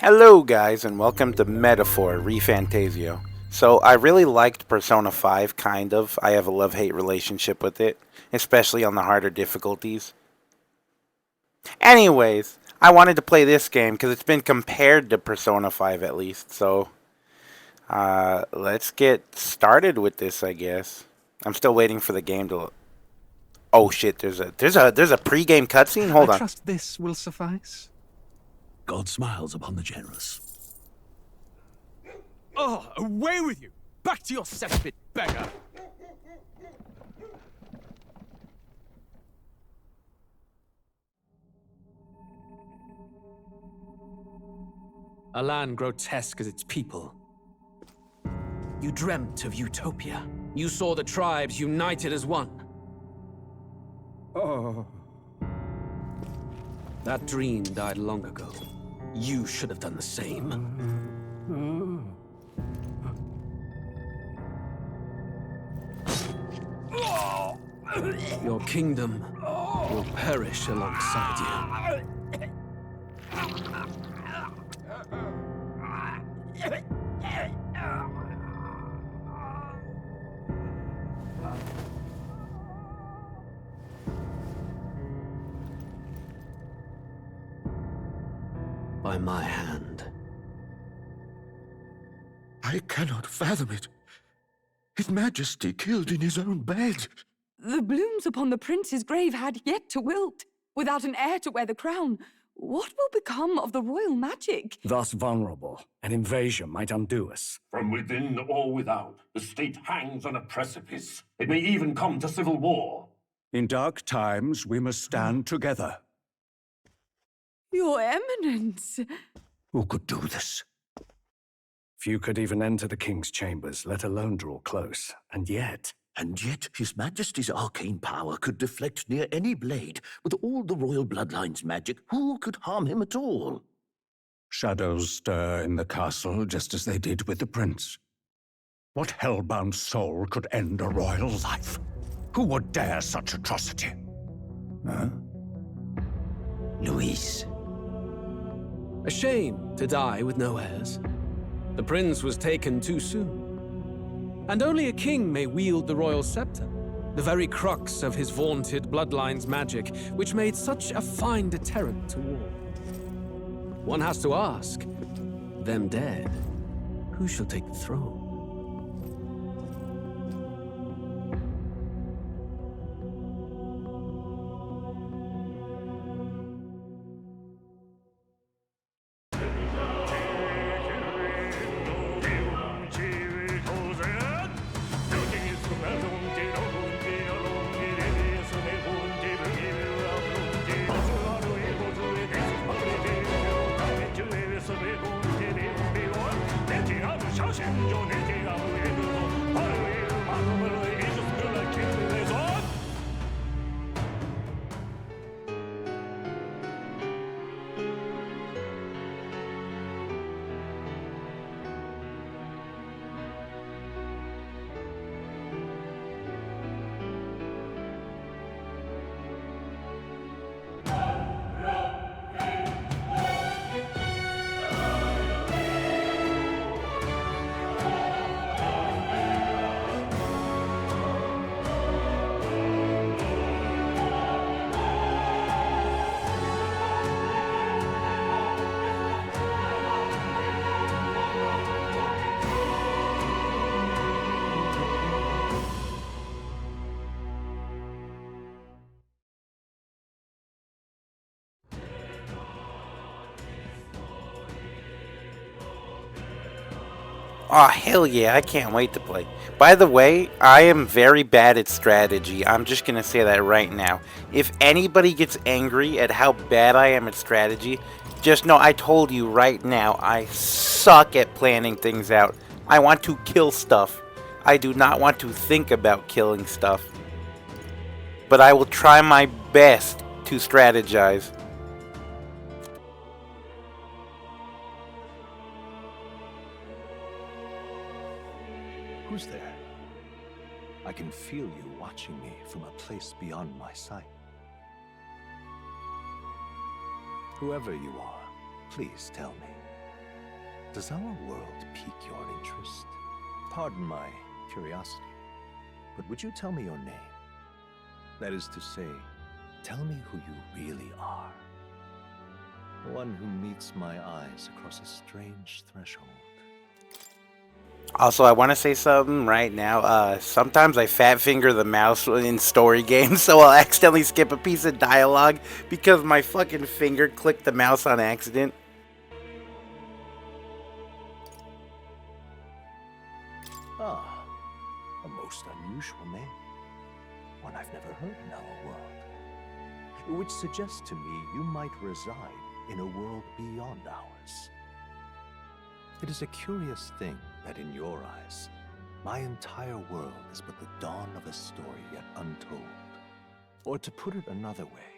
Hello guys and welcome to MetAphor ReFantasio. So I really liked Persona 5, kind of. I have a love-hate relationship with it, especially on the harder difficulties. Anyways, I wanted to play this game because it's been compared to Persona 5 at least, so let's get started with this, I guess. I'm still waiting for the game to. Oh shit! There's a pre-game cutscene. Hold I on. trust this will suffice. God smiles upon the generous. Oh, away with you! Back to your cesspit, beggar! A land grotesque as its people. You dreamt of utopia. You saw the tribes united as one. Oh. That dream died long ago. You should have done the same. Your kingdom will perish alongside you. By my hand. I cannot fathom it. His Majesty killed in his own bed. The blooms upon the prince's grave had yet to wilt. Without an heir to wear the crown, what will become of the royal magic? Thus vulnerable, an invasion might undo us. From within or without, the state hangs on a precipice. It may even come to civil war. In dark times, we must stand together. Your Eminence! Who could do this? Few could even enter the king's chambers, let alone draw close. And yet, His Majesty's arcane power could deflect near any blade. With all the royal bloodline's magic, who could harm him at all? shadows stir in the castle just as they did with the prince. What hellbound soul could end a royal life? Who would dare such atrocity? Huh? Luis. A shame to die with no heirs. The prince was taken too soon. And only a king may wield the royal scepter, the very crux of his vaunted bloodline's magic, which made such a fine deterrent to war. One has to ask, them dead, who shall take the throne? Oh, hell yeah, I can't wait to play. By the way, I am very bad at strategy. I'm just going to say that right now. If anybody gets angry at how bad I am at strategy, just know I told you right now, I suck at planning things out. I want to kill stuff. I do not want to think about killing stuff. But I will try my best to strategize. Who's there? I can feel you watching me from a place beyond my sight. Whoever you are, please tell me. Does our world pique your interest? Pardon my curiosity, but would you tell me your name? That is to say, tell me who you really are. One who meets my eyes across a strange threshold. Also, I want to say something right now. Sometimes I fat finger the mouse in story games, so I'll accidentally skip a piece of dialogue because my fucking finger clicked the mouse on accident. Ah, a most unusual name. One I've never heard in our world. Which suggests to me you might reside in a world beyond ours. It is a curious thing that in your eyes, my entire world is but the dawn of a story yet untold. Or to put it another way,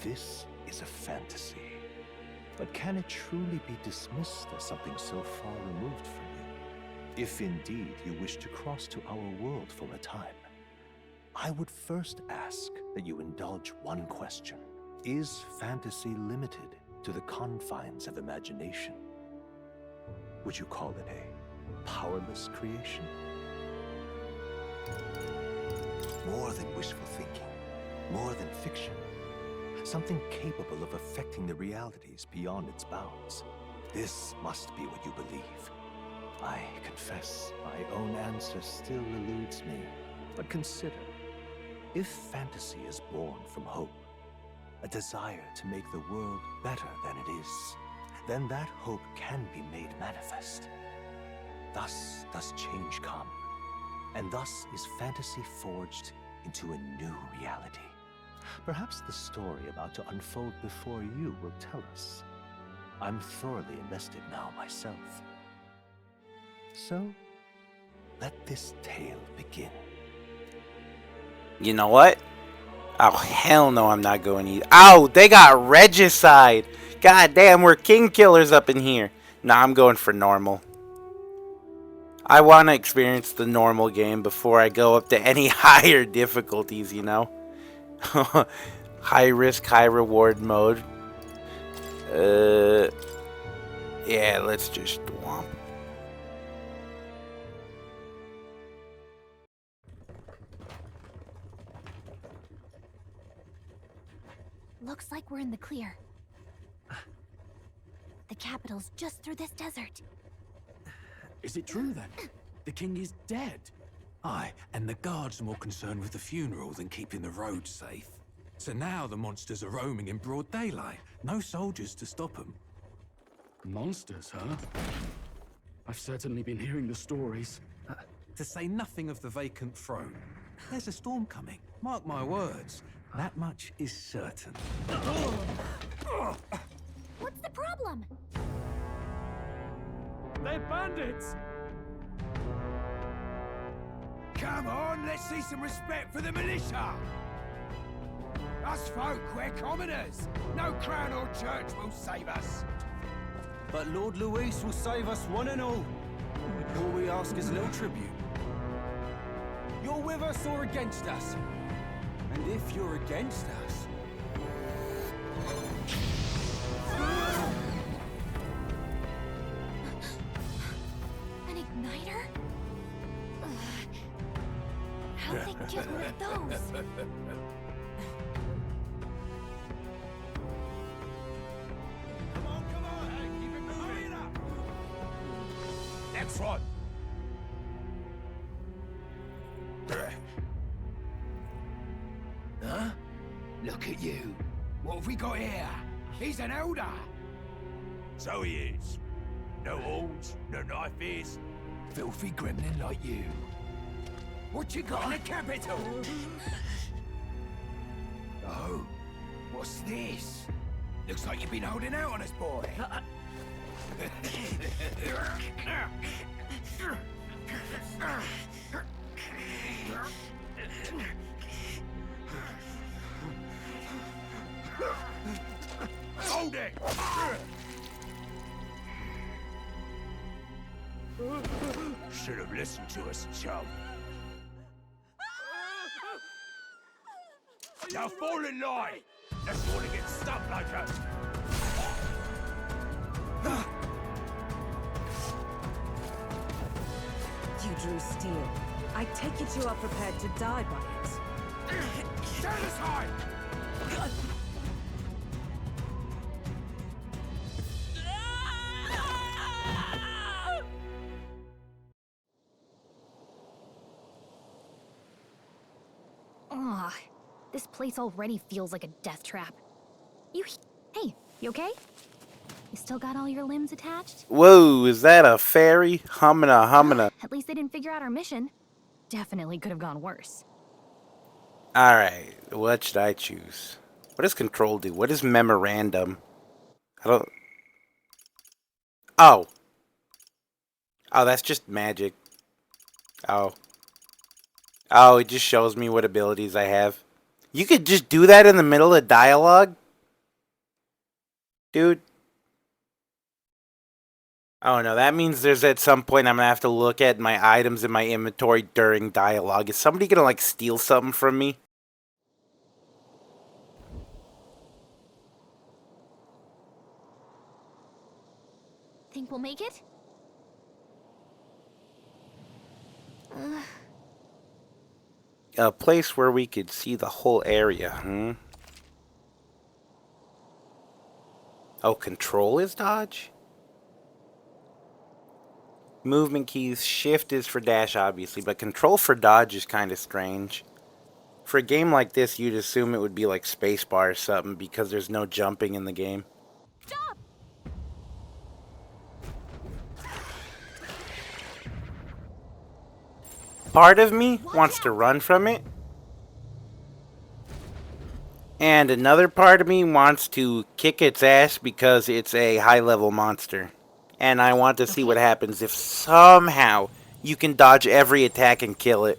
this is a fantasy. But can it truly be dismissed as something so far removed from you? If indeed you wish to cross to our world for a time, I would first ask that you indulge one question. Is fantasy limited to the confines of imagination? Would you call it a powerless creation? More than wishful thinking, more than fiction. Something capable of affecting the realities beyond its bounds. This must be what you believe. I confess, my own answer still eludes me. But consider, if fantasy is born from hope, a desire to make the world better than it is, then that hope can be made manifest. Thus does change come, and thus is fantasy forged into a new reality. Perhaps the story about to unfold before you will tell us. I'm thoroughly invested now myself. So, let this tale begin. You know what? Oh, hell no, I'm not going either. Oh, they got regicide. God damn, we're king killers up in here. Nah, I'm going for normal. I want to experience the normal game before I go up to any higher difficulties, you know? High risk, high reward mode. Yeah, let's just whomp. Looks like we're in the clear. The capital's just through this desert. Is it true then? The king is dead? Aye, and the guards are more concerned with the funeral than keeping the roads safe. So now the monsters are roaming in broad daylight. No soldiers to stop them. Monsters, huh? I've certainly been hearing the stories. To say nothing of the vacant throne. There's a storm coming, mark my words. That much is certain. What's the problem? They're bandits! Come on, let's see some respect for the militia! Us folk, we're commoners. No crown or church will save us. But Lord Luis will save us one and all. All we ask is a little tribute. You're with us or against us? And if you're against us... An igniter? How'd they get one of those? Come on, hey, keep it moving up. Next one. Huh? Look at you. What have we got here? He's an elder. So he is. No horns, no knife is. Filthy gremlin like you. What you got in the capital? Oh, what's this? Looks like you've been holding out on us, boy. Hold it! Should have listened to us, chum. Now fall in line! I want to get stuck like us. through steel. I take it you are prepared to die by it. Stand aside! Ugh, this place already feels like a death trap. Hey, you okay? You still got all your limbs attached? Whoa, is that a fairy? Humana, humana. At least they didn't figure out our mission. Definitely could have gone worse. Alright, what should I choose? What does control do? What is memorandum? I don't... Oh. Oh, that's just magic. Oh. Oh, it just shows me what abilities I have. You could just do that in the middle of dialogue? Dude. Oh no, that means there's at some point I'm gonna have to look at my items in my inventory during dialogue. Is somebody gonna like steal something from me? Think we'll make it? A place where we could see the whole area, hmm? Oh, control is dodge? Movement keys, shift is for dash obviously, but control for dodge is kind of strange. For a game like this, you'd assume it would be like spacebar or something because there's no jumping in the game. Stop! Part of me wants to run from it. And another part of me wants to kick its ass because it's a high-level monster. And I want to see what happens if somehow you can dodge every attack and kill it.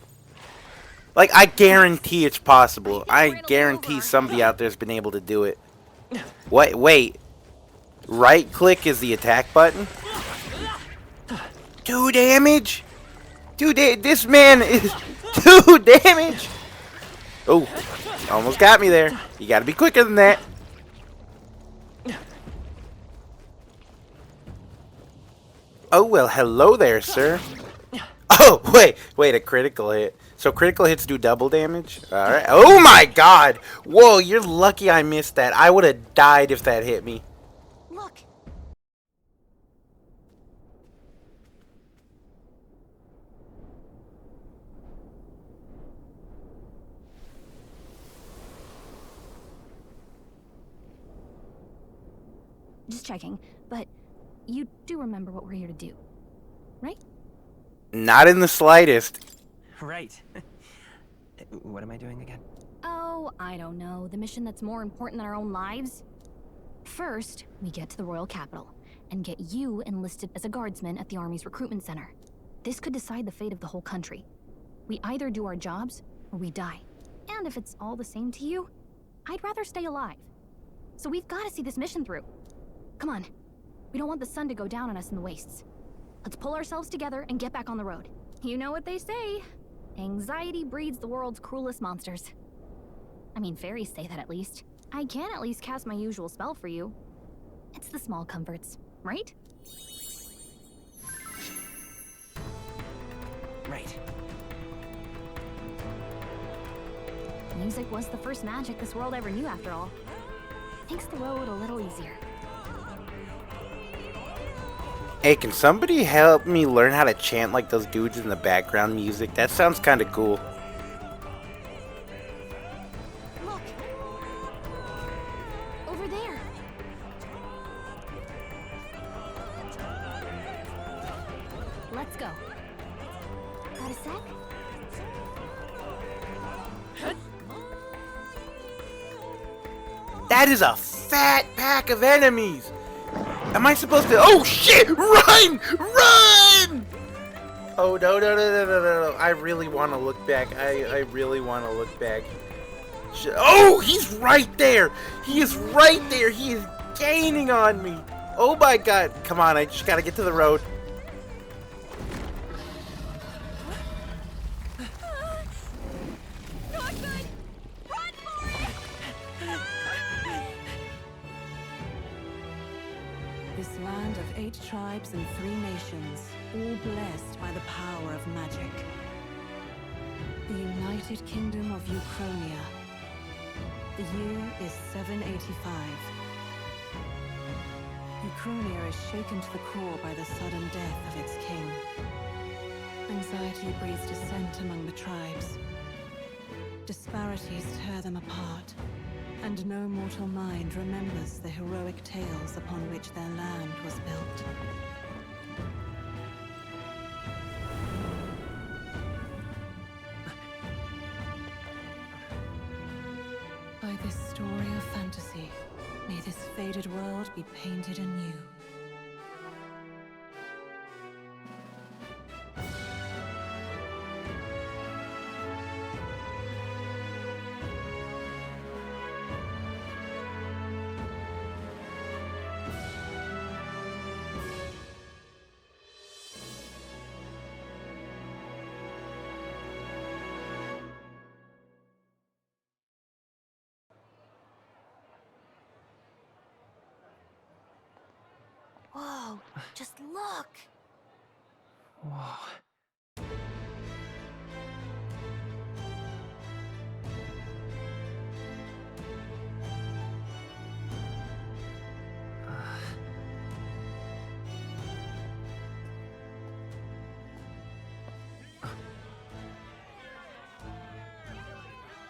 Like, I guarantee it's possible. I guarantee somebody out there's been able to do it. Wait. Right-click is the attack button? 2 damage? This man is 2 damage! Oh, almost got me there. You gotta be quicker than that. Oh, well, hello there, sir. Oh, wait, a critical hit. So critical hits do double damage? Alright. Oh my god! Whoa, you're lucky I missed that. I would have died if that hit me. Look! Just checking, but you do remember what we're here to do, right? Not in the slightest. Right. What am I doing again? Oh, I don't know. The mission that's more important than our own lives? First, we get to the royal capital and get you enlisted as a guardsman at the army's recruitment center. This could decide the fate of the whole country. We either do our jobs or we die. And if it's all the same to you, I'd rather stay alive. So we've got to see this mission through. Come on. We don't want the sun to go down on us in the wastes. Let's pull ourselves together and get back on the road. You know what they say. Anxiety breeds the world's cruelest monsters. I mean, fairies say that at least. I can at least cast my usual spell for you. It's the small comforts, right? Right. Music was the first magic this world ever knew, after all. Makes the road a little easier. Hey, can somebody help me learn how to chant like those dudes in the background music? That sounds kind of cool. Look! Over there! Let's go. Got a sec? That is a fat pack of enemies! Am I supposed to... Oh, shit! Run! Run! Oh, no. I really want to look back. I really want to look back. Oh, he's right there! He is right there! He is gaining on me! Oh, my God. Come on, I just got to get to the road. This land of 8 tribes and 3 nations, all blessed by the power of magic. The United Kingdom of Uchronia. The year is 785. Uchronia is shaken to the core by the sudden death of its king. Anxiety breeds dissent among the tribes. Disparities tear them apart, and no mortal mind remembers the heroic tales upon which their land was built. By this story of fantasy, may this faded world be painted anew. Whoa, just look! Whoa.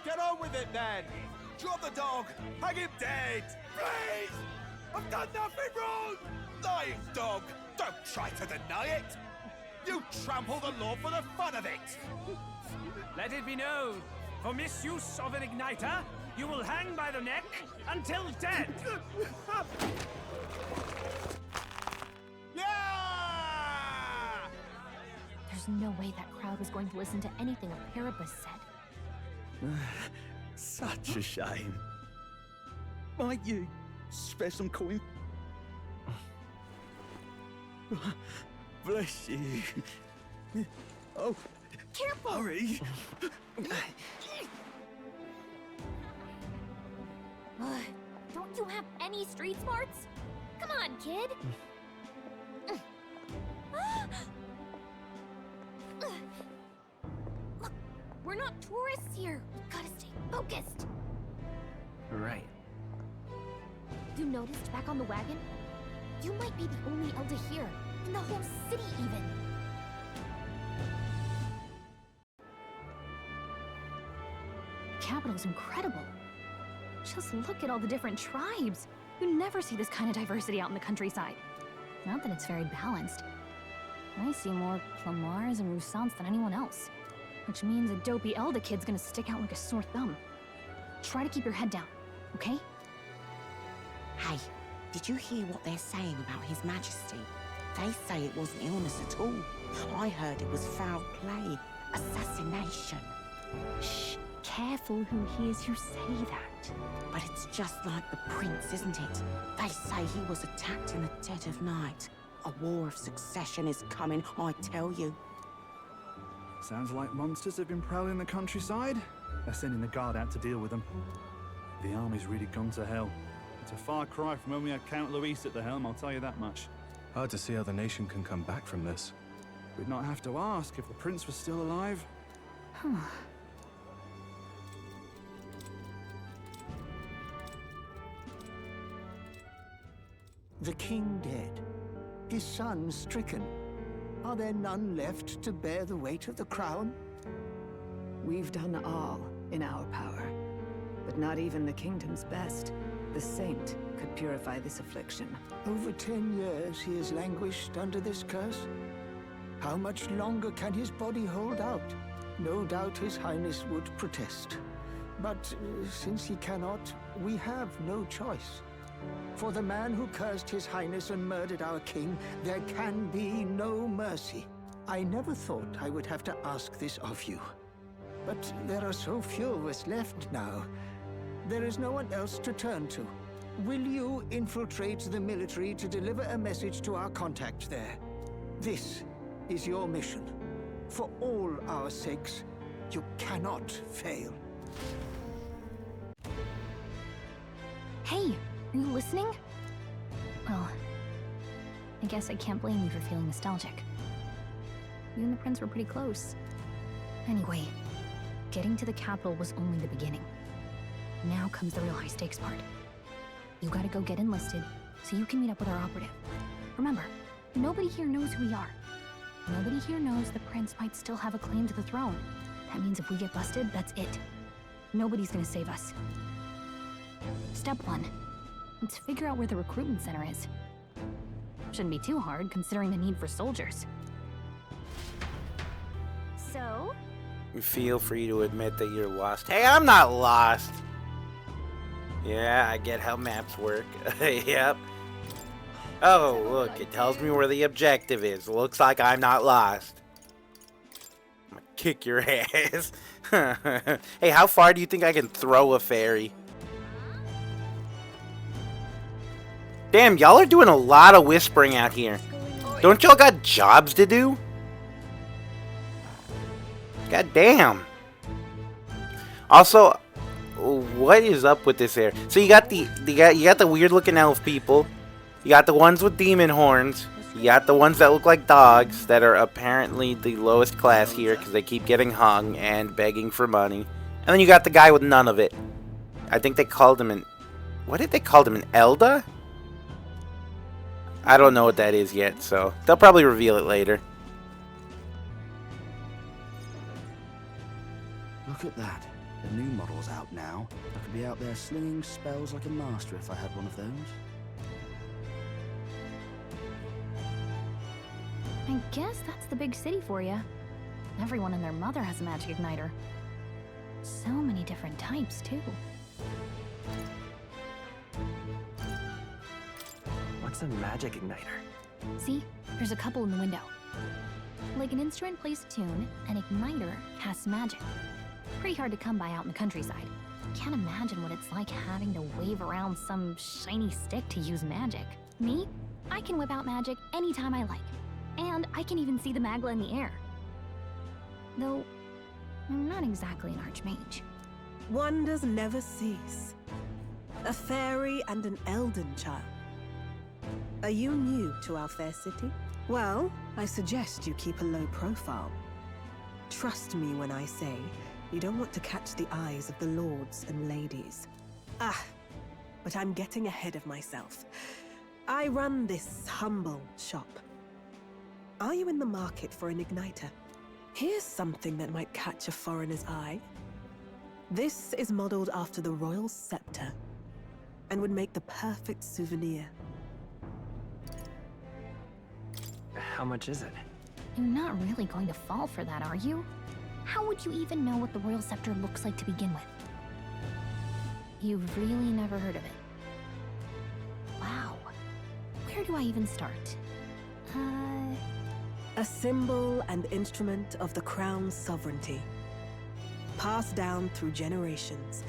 Get on with it, then! Drop the dog! Hang him dead! Please! I've done nothing wrong! Lying dog! Don't try to deny it! You trample the law for the fun of it! Let it be known, for misuse of an igniter, you will hang by the neck until dead! Yeah! There's no way that crowd was going to listen to anything a Paribus said. Such a shame. Might you spare some coin? Bless you. Oh, careful! Hurry! Don't you have any street smarts? Come on, kid! Look, we're not tourists here. We gotta stay focused. Right. You noticed back on the wagon? You might be the only Elder here, in the whole city even. Capital's incredible. Just look at all the different tribes. You never see this kind of diversity out in the countryside. Not that it's very balanced. I see more Plamars and Roussants than anyone else. Which means a dopey Elder kid's gonna stick out like a sore thumb. Try to keep your head down, okay? Hey, did you hear what they're saying about His Majesty? They say it wasn't illness at all. I heard it was foul play, assassination. Shh, careful who hears you say that. But it's just like the prince, isn't it? They say he was attacked in the dead of night. A war of succession is coming, I tell you. Sounds like monsters have been prowling the countryside. They're sending the guard out to deal with them. The army's really gone to hell. It's a far cry from when we had Count Luis at the helm, I'll tell you that much. Hard to see how the nation can come back from this. We'd not have to ask if the prince was still alive. The king dead, his son stricken. Are there none left to bear the weight of the crown? We've done all in our power, but not even the kingdom's best. The saint could purify this affliction. Over 10 years he has languished under this curse. How much longer can his body hold out? No doubt his highness would protest. But since he cannot, we have no choice. For the man who cursed his highness and murdered our king, there can be no mercy. I never thought I would have to ask this of you. But there are so few of us left now. There is no one else to turn to. Will you infiltrate the military to deliver a message to our contact there? This is your mission. For all our sakes, you cannot fail. Hey, are you listening? Well, I guess I can't blame you for feeling nostalgic. You and the prince were pretty close. Anyway, getting to the capital was only the beginning. Now comes the real high-stakes part. You gotta go get enlisted so you can meet up with our operative. Remember, nobody here knows who we are. Nobody here knows the prince might still have a claim to the throne. That means if we get busted, that's it. Nobody's gonna save us. Step 1. Let's figure out where the recruitment center is. Shouldn't be too hard, considering the need for soldiers. So? Feel free to admit that you're lost. Hey, I'm not lost! Yeah, I get how maps work. Yep. Oh, look, it tells me where the objective is. Looks like I'm not lost. I'm gonna kick your ass. Hey, how far do you think I can throw a fairy? Damn, y'all are doing a lot of whispering out here. Don't y'all got jobs to do? God damn. Also, what is up with this area? So you got the weird looking elf people. You got the ones with demon horns. You got the ones that look like dogs that are apparently the lowest class here because they keep getting hung and begging for money. And then you got the guy with none of it. I think they called him an... What did they call him? An Elda? I don't know what that is yet, so they'll probably reveal it later. Look at that. The new model's out now. I could be out there slinging spells like a master if I had one of those. I guess that's the big city for you. Everyone and their mother has a magic igniter. So many different types, too. What's a magic igniter? See? There's a couple in the window. Like an instrument plays a tune, an igniter casts magic. Pretty hard to come by out in the countryside. Can't imagine what it's like having to wave around some shiny stick to use magic. Me? I can whip out magic anytime I like. And I can even see the Magla in the air. Though, I'm not exactly an archmage. Wonders never cease. A fairy and an elden child. Are you new to our fair city? Well, I suggest you keep a low profile. Trust me when I say you don't want to catch the eyes of the lords and ladies. But I'm getting ahead of myself. I run this humble shop. Are you in the market for an igniter? Here's something that might catch a foreigner's eye. This is modeled after the royal scepter and would make the perfect souvenir. How much is it? You're not really going to fall for that, are you? How would you even know what the royal scepter looks like to begin with? You've really never heard of it. Wow. Where do I even start? A symbol and instrument of the crown's sovereignty. Passed down through generations.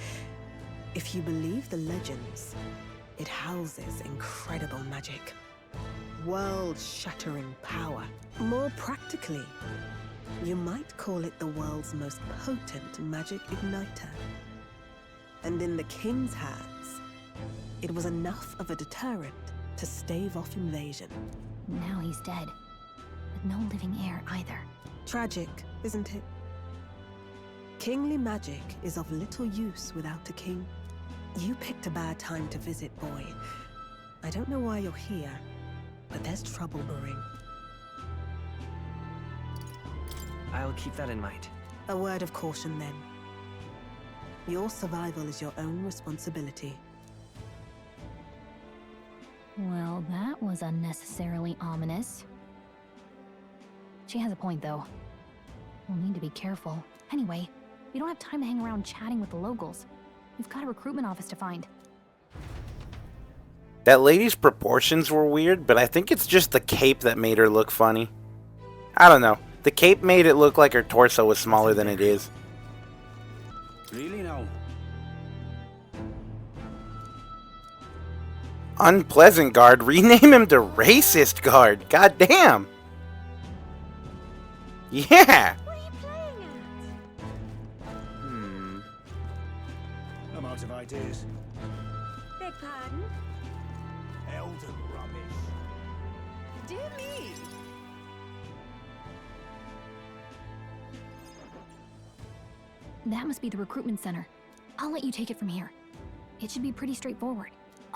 If you believe the legends, it houses incredible magic. World-shattering power. More practically, you might call it the world's most potent magic igniter. And in the king's hands, it was enough of a deterrent to stave off invasion. Now he's dead. With no living heir either. Tragic, isn't it? Kingly magic is of little use without a king. You picked a bad time to visit, boy. I don't know why you're here, but there's trouble brewing. I'll keep that in mind. A word of caution, then. Your survival is your own responsibility. Well, that was unnecessarily ominous. She has a point, though. We'll need to be careful. Anyway, we don't have time to hang around chatting with the locals. We've got a recruitment office to find. That lady's proportions were weird, but I think it's just the cape that made her look funny. I don't know. The cape made it look like her torso was smaller than it is. Really now? Unpleasant guard. Rename him to racist guard. God damn. Yeah. I'm out of ideas. Beg pardon? Elden rubbish. Dear me! That must be the recruitment center. I'll let you take it from here. It should be pretty straightforward.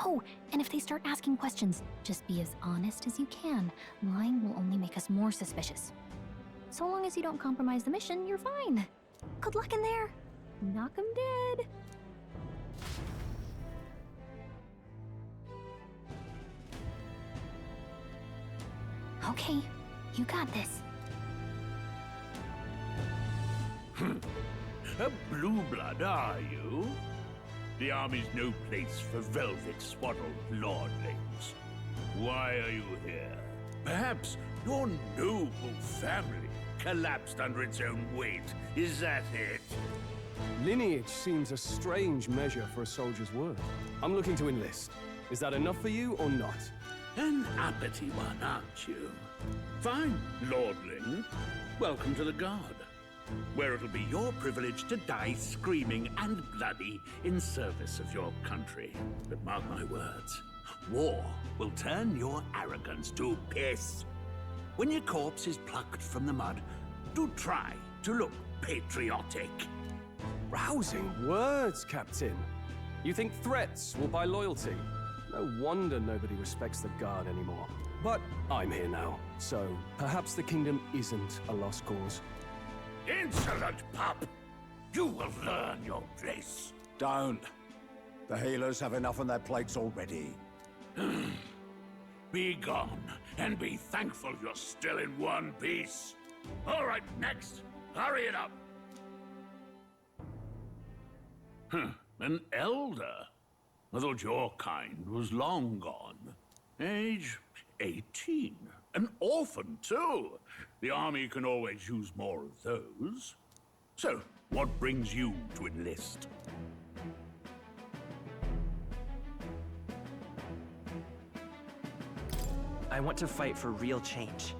Oh, and if they start asking questions, just be as honest as you can. Lying will only make us more suspicious. So long as you don't compromise the mission, you're fine. Good luck in there. Knock 'em dead. Okay, you got this. A blue blood, are you? The army's no place for velvet-swaddled lordlings. Why are you here? Perhaps your noble family collapsed under its own weight. Is that it? Lineage seems a strange measure for a soldier's worth. I'm looking to enlist. Is that enough for you or not? An uppity one, aren't you? Fine, lordling. Welcome to the Guard, where it'll be your privilege to die screaming and bloody in service of your country. But mark my words, war will turn your arrogance to piss. When your corpse is plucked from the mud, do try to look patriotic. Rousing words, Captain. You think threats will buy loyalty? No wonder nobody respects the Guard anymore. But I'm here now, so perhaps the kingdom isn't a lost cause. Insolent pup! You will learn your place. Don't. The healers have enough on their plates already. Be gone, and be thankful you're still in one piece. All right, next. Hurry it up. An elder? I thought your kind was long gone. Age 18. An orphan, too. The army can always use more of those. So, what brings you to enlist? I want to fight for real change.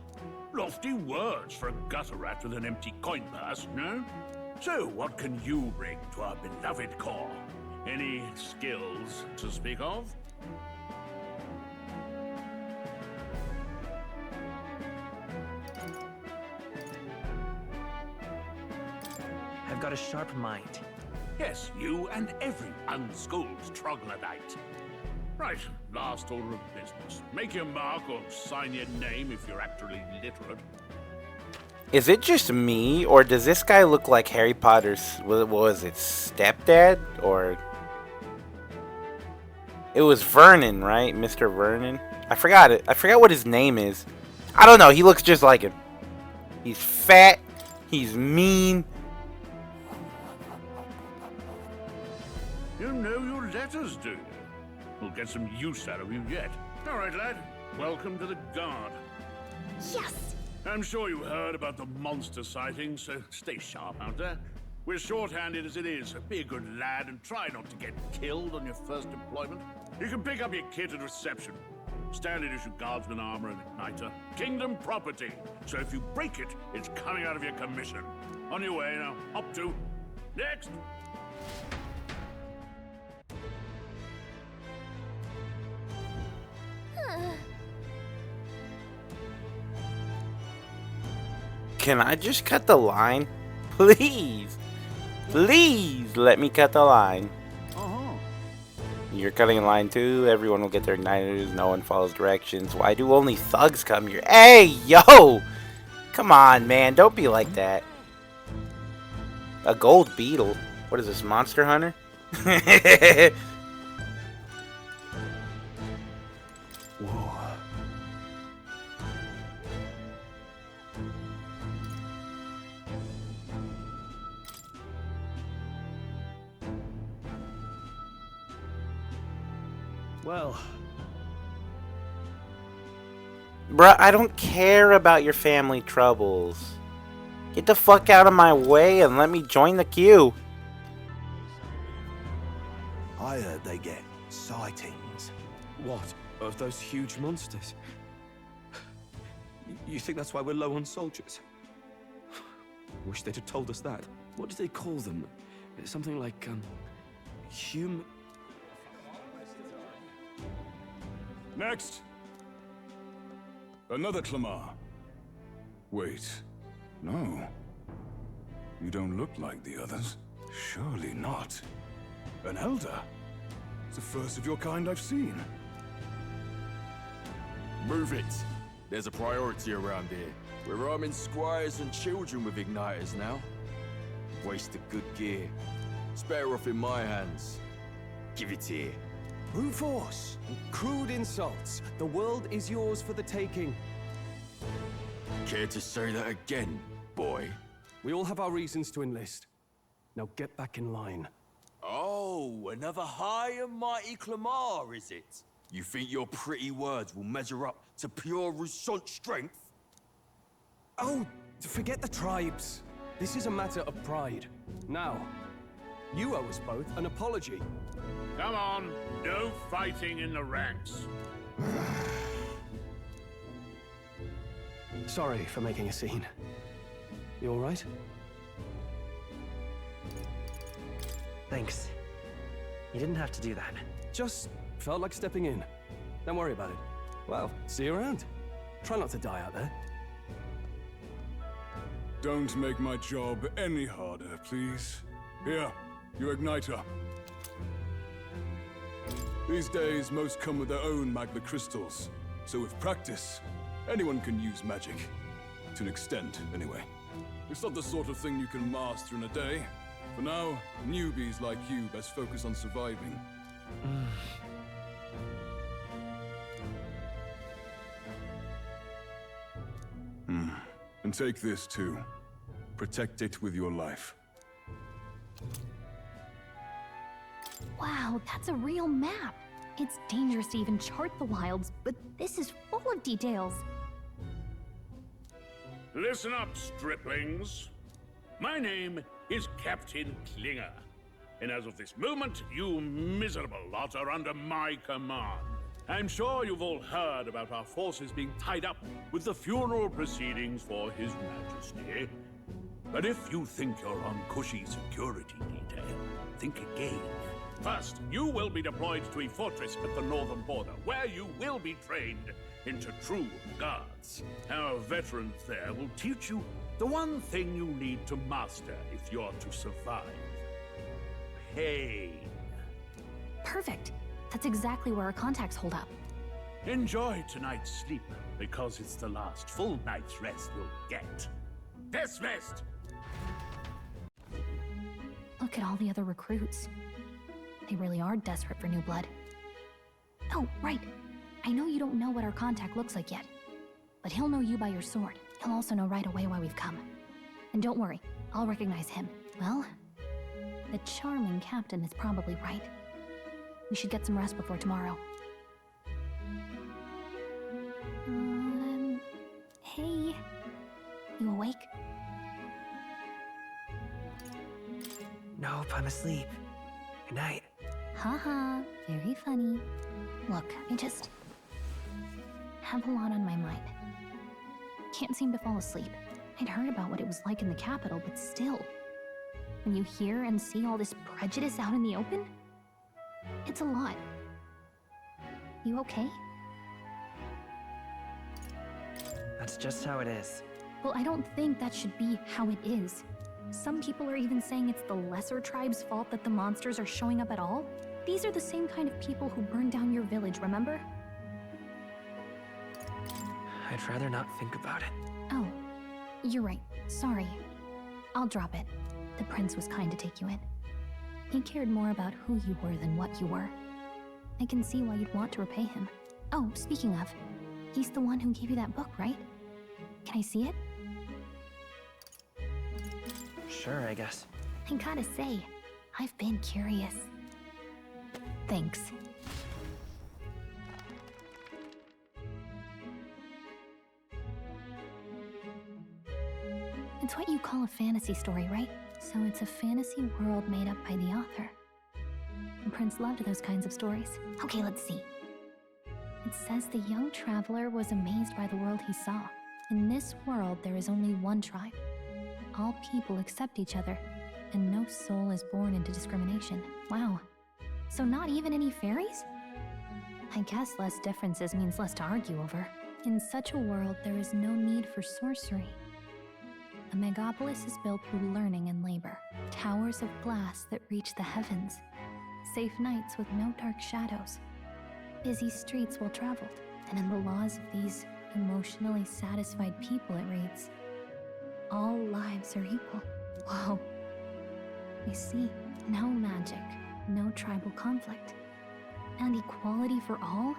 Lofty words for a gutter rat with an empty coin purse, no? So, what can you bring to our beloved corps? Any skills to speak of? I've got a sharp mind. Yes, you and every unschooled troglodyte. Right, last order of business. Make your mark or sign your name if you're actually literate. Is it just me, or does this guy look like Harry Potter's, what was it, stepdad? Or... It was Vernon, right? Mr. Vernon? I forgot it. I forgot what his name is. I don't know, he looks just like him. He's fat, he's mean. You know your letters, do you? We'll get some use out of you yet. All right, lad. Welcome to the Guard. Yes! I'm sure you heard about the monster sightings, so stay sharp out there. We're short-handed as it is, so be a good lad and try not to get killed on your first deployment. You can pick up your kit at reception. Standard issue guardsman armor and igniter. Kingdom property. So if you break it, it's coming out of your commission. On your way now. Up to. Next! Can I just cut the line? Please! Please let me cut the line. You're cutting a line too. Everyone will get their igniters. No one follows directions. Why do only thugs come here? Hey, yo! Come on, man. Don't be like that. A gold beetle? What is this, Monster Hunter? Whoa. Well, Bruh, I don't care about your family troubles. Get the fuck out of my way and let me join the queue. I heard they get sightings. what? Of those huge monsters? You think that's why we're low on soldiers? Wish they'd have told us that. What do they call them? Something like, Next! Another Clamar. Wait, no. You don't look like the others. Surely not. An elder? It's the first of your kind I've seen. Move it! There's a priority around here. We're arming squires and children with igniters now. Waste of good gear. It's better off in my hands. Give it here. Brute force and crude insults. The world is yours for the taking. Care to say that again, boy? We all have our reasons to enlist. Now get back in line. Oh, another high and mighty Clamar, is it? You think your pretty words will measure up to pure Rousant strength? Oh, forget the tribes. This is a matter of pride. Now, you owe us both an apology. Come on, no fighting in the ranks. Sorry for making a scene. You all right? Thanks. You didn't have to do that. Just felt like stepping in. Don't worry about it. Well, see you around. Try not to die out there. Don't make my job any harder, please. Here, your igniter. These days, most come with their own magma crystals. So with practice, anyone can use magic. To an extent, anyway. It's not the sort of thing you can master in a day. For now, newbies like you best focus on surviving. And take this too. Protect it with your life. Wow, that's a real map. It's dangerous to even chart the wilds, but this is full of details. Listen up, striplings. My name is Captain Klinger, and as of this moment, you miserable lot are under my command. I'm sure you've all heard about our forces being tied up with the funeral proceedings for His Majesty. But if you think you're on cushy security detail, think again. First, you will be deployed to a fortress at the northern border, where you will be trained into true guards. Our veterans there will teach you the one thing you need to master if you're to survive. Pain. Perfect. That's exactly where our contacts hold up. Enjoy tonight's sleep, because it's the last full night's rest you'll get. Dismissed! Look at all the other recruits. They really are desperate for new blood. Oh, right. I know you don't know what our contact looks like yet, but he'll know you by your sword. He'll also know right away why we've come. And don't worry, I'll recognize him. Well, the charming captain is probably right. We should get some rest before tomorrow. Hey. You awake? Nope, I'm asleep. Good night. Haha, very funny. Look, I just have a lot on my mind. Can't seem to fall asleep. I'd heard about what it was like in the capital, but still. When you hear and see all this prejudice out in the open, it's a lot. You okay? That's just how it is. Well, I don't think that should be how it is. Some people are even saying it's the lesser tribe's fault that the monsters are showing up at all. These are the same kind of people who burned down your village, remember? I'd rather not think about it. Oh, you're right. Sorry. I'll drop it. The prince was kind to take you in. He cared more about who you were than what you were. I can see why you'd want to repay him. Oh, speaking of, he's the one who gave you that book, right? Can I see it? Sure, I guess. I gotta say, I've been curious. Thanks. It's what you call a fantasy story, right? So it's a fantasy world made up by the author. The prince loved those kinds of stories. Okay, let's see. It says the young traveler was amazed by the world he saw. In this world, there is only one tribe. All people accept each other, and no soul is born into discrimination. Wow. So not even any fairies? I guess less differences means less to argue over. In such a world, there is no need for sorcery. A megapolis is built through learning and labor. Towers of glass that reach the heavens. Safe nights with no dark shadows. Busy streets well traveled. And in the laws of these emotionally satisfied people, it reads, all lives are equal. Whoa. You see, no magic, no tribal conflict, and equality for all?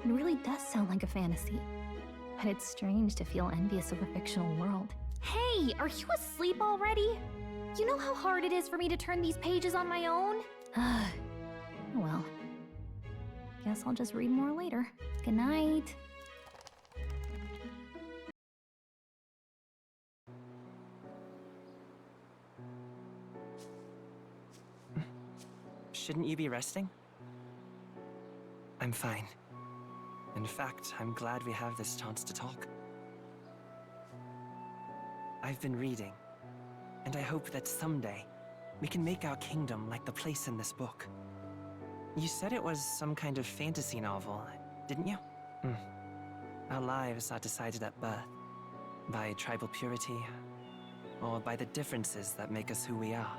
It really does sound like a fantasy. But it's strange to feel envious of a fictional world. Hey, are you asleep already? You know how hard it is for me to turn these pages on my own? Well, guess I'll just read more later. Good night. Shouldn't you be resting? I'm fine. In fact, I'm glad we have this chance to talk. I've been reading, and I hope that someday we can make our kingdom like the place in this book. You said it was some kind of fantasy novel, didn't you? Our lives are decided at birth, by tribal purity, or by the differences that make us who we are.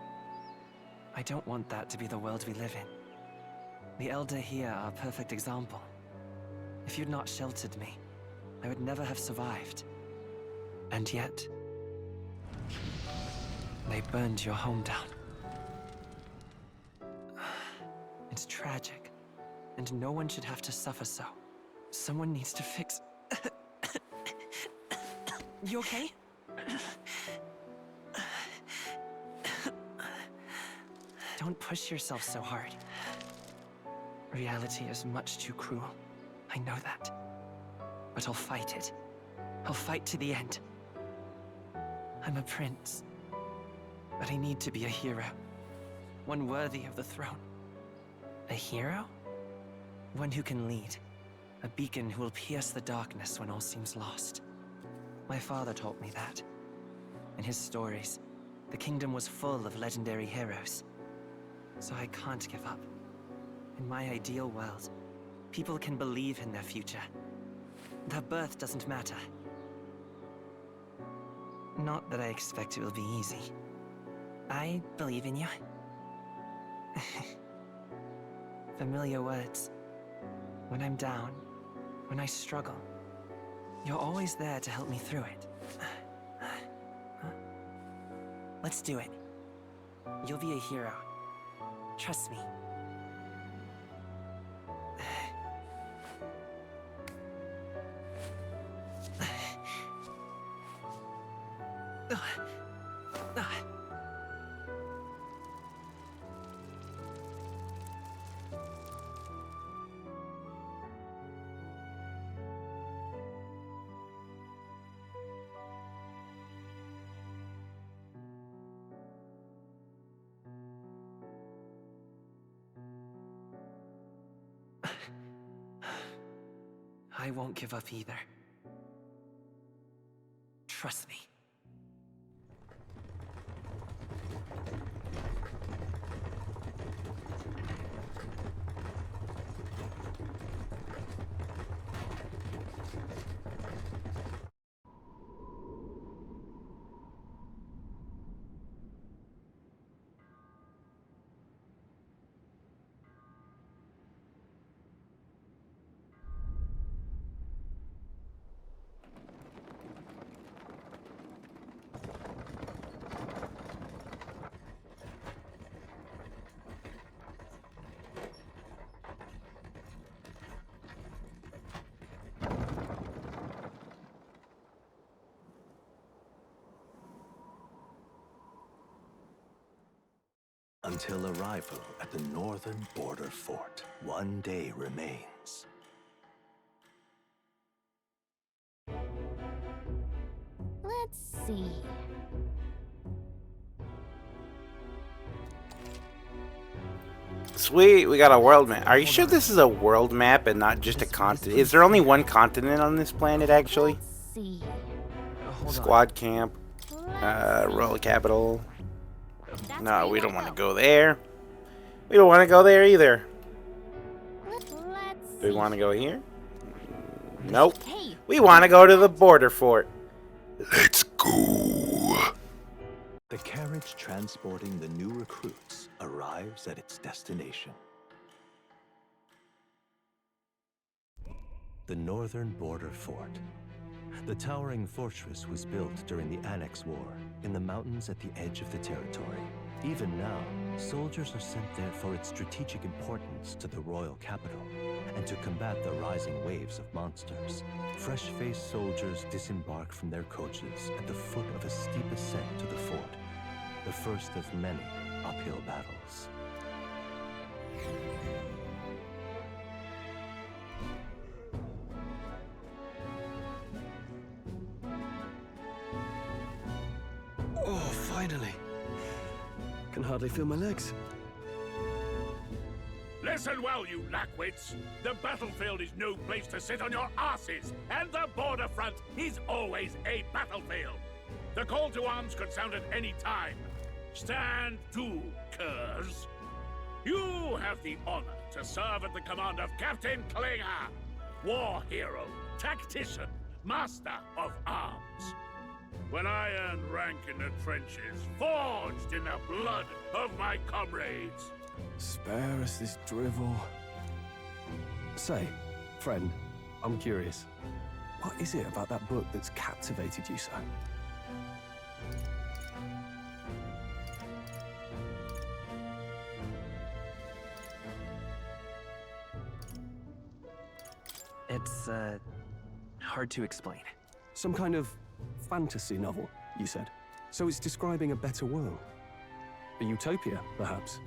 I don't want that to be the world we live in. The Elder here are a perfect example. If you'd not sheltered me, I would never have survived. And yet, they burned your home down. It's tragic, and no one should have to suffer so. Someone needs to fix... You okay? Don't push yourself so hard. Reality is much too cruel. I know that. But I'll fight it. I'll fight to the end. I'm a prince. But I need to be a hero. One worthy of the throne. A hero? One who can lead. A beacon who will pierce the darkness when all seems lost. My father taught me that. In his stories, the kingdom was full of legendary heroes. So I can't give up. In my ideal world, people can believe in their future. Their birth doesn't matter. Not that I expect it will be easy. I believe in you. Familiar words. When I'm down, when I struggle, you're always there to help me through it. Let's do it. You'll be a hero. Trust me. I won't give up either. Trust me. Until arrival at the northern border fort, one day remains. Let's see. Sweet, we got a world map. Are you sure this is a world map and not just a continent? Is there only one continent on this planet, actually? See. Squad camp, royal capital. No, we don't want to go there. We don't want to go there either. Do we want to go here? Nope. Hey. We want to go to the border fort. Let's go. The carriage transporting the new recruits arrives at its destination. The northern border fort. The towering fortress was built during the Annex War in the mountains at the edge of the territory. Even now, soldiers are sent there for its strategic importance to the royal capital and to combat the rising waves of monsters. Fresh-faced soldiers disembark from their coaches at the foot of a steep ascent to the fort, the first of many uphill battles. Oh, finally. Can hardly feel my legs. Listen well, you lackwits. The battlefield is no place to sit on your asses, and the border front is always a battlefield. The call to arms could sound at any time. Stand to, curs. You have the honor to serve at the command of Captain Klinger, war hero, tactician, master of arms. When I earned rank in the trenches, forged in the blood of my comrades. Spare us this drivel. Say, friend, I'm curious. What is it about that book that's captivated you so? It's, hard to explain. Some kind of fantasy novel, you said. So it's describing a better world. A utopia, perhaps.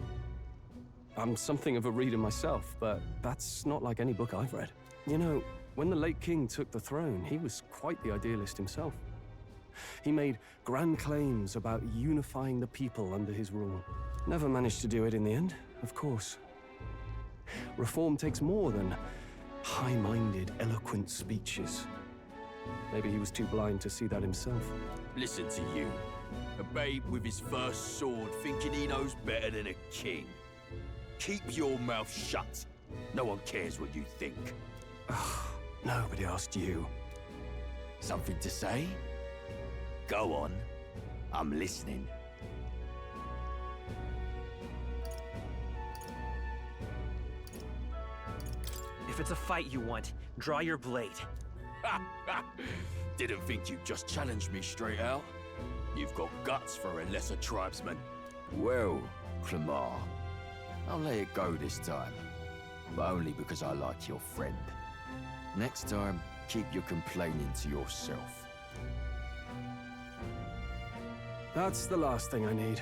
I'm something of a reader myself, but that's not like any book I've read. You know, when the late king took the throne, he was quite the idealist himself. He made grand claims about unifying the people under his rule. Never managed to do it in the end, of course. Reform takes more than high-minded, eloquent speeches. Maybe he was too blind to see that himself. Listen to you. A babe with his first sword thinking he knows better than a king. Keep your mouth shut. No one cares what you think. Nobody asked you. Something to say? Go on. I'm listening. If it's a fight you want, draw your blade. Didn't think you'd just challenge me straight out. You've got guts for a lesser tribesman. Well, Clemar, I'll let it go this time. But only because I like your friend. Next time, keep your complaining to yourself. That's the last thing I need.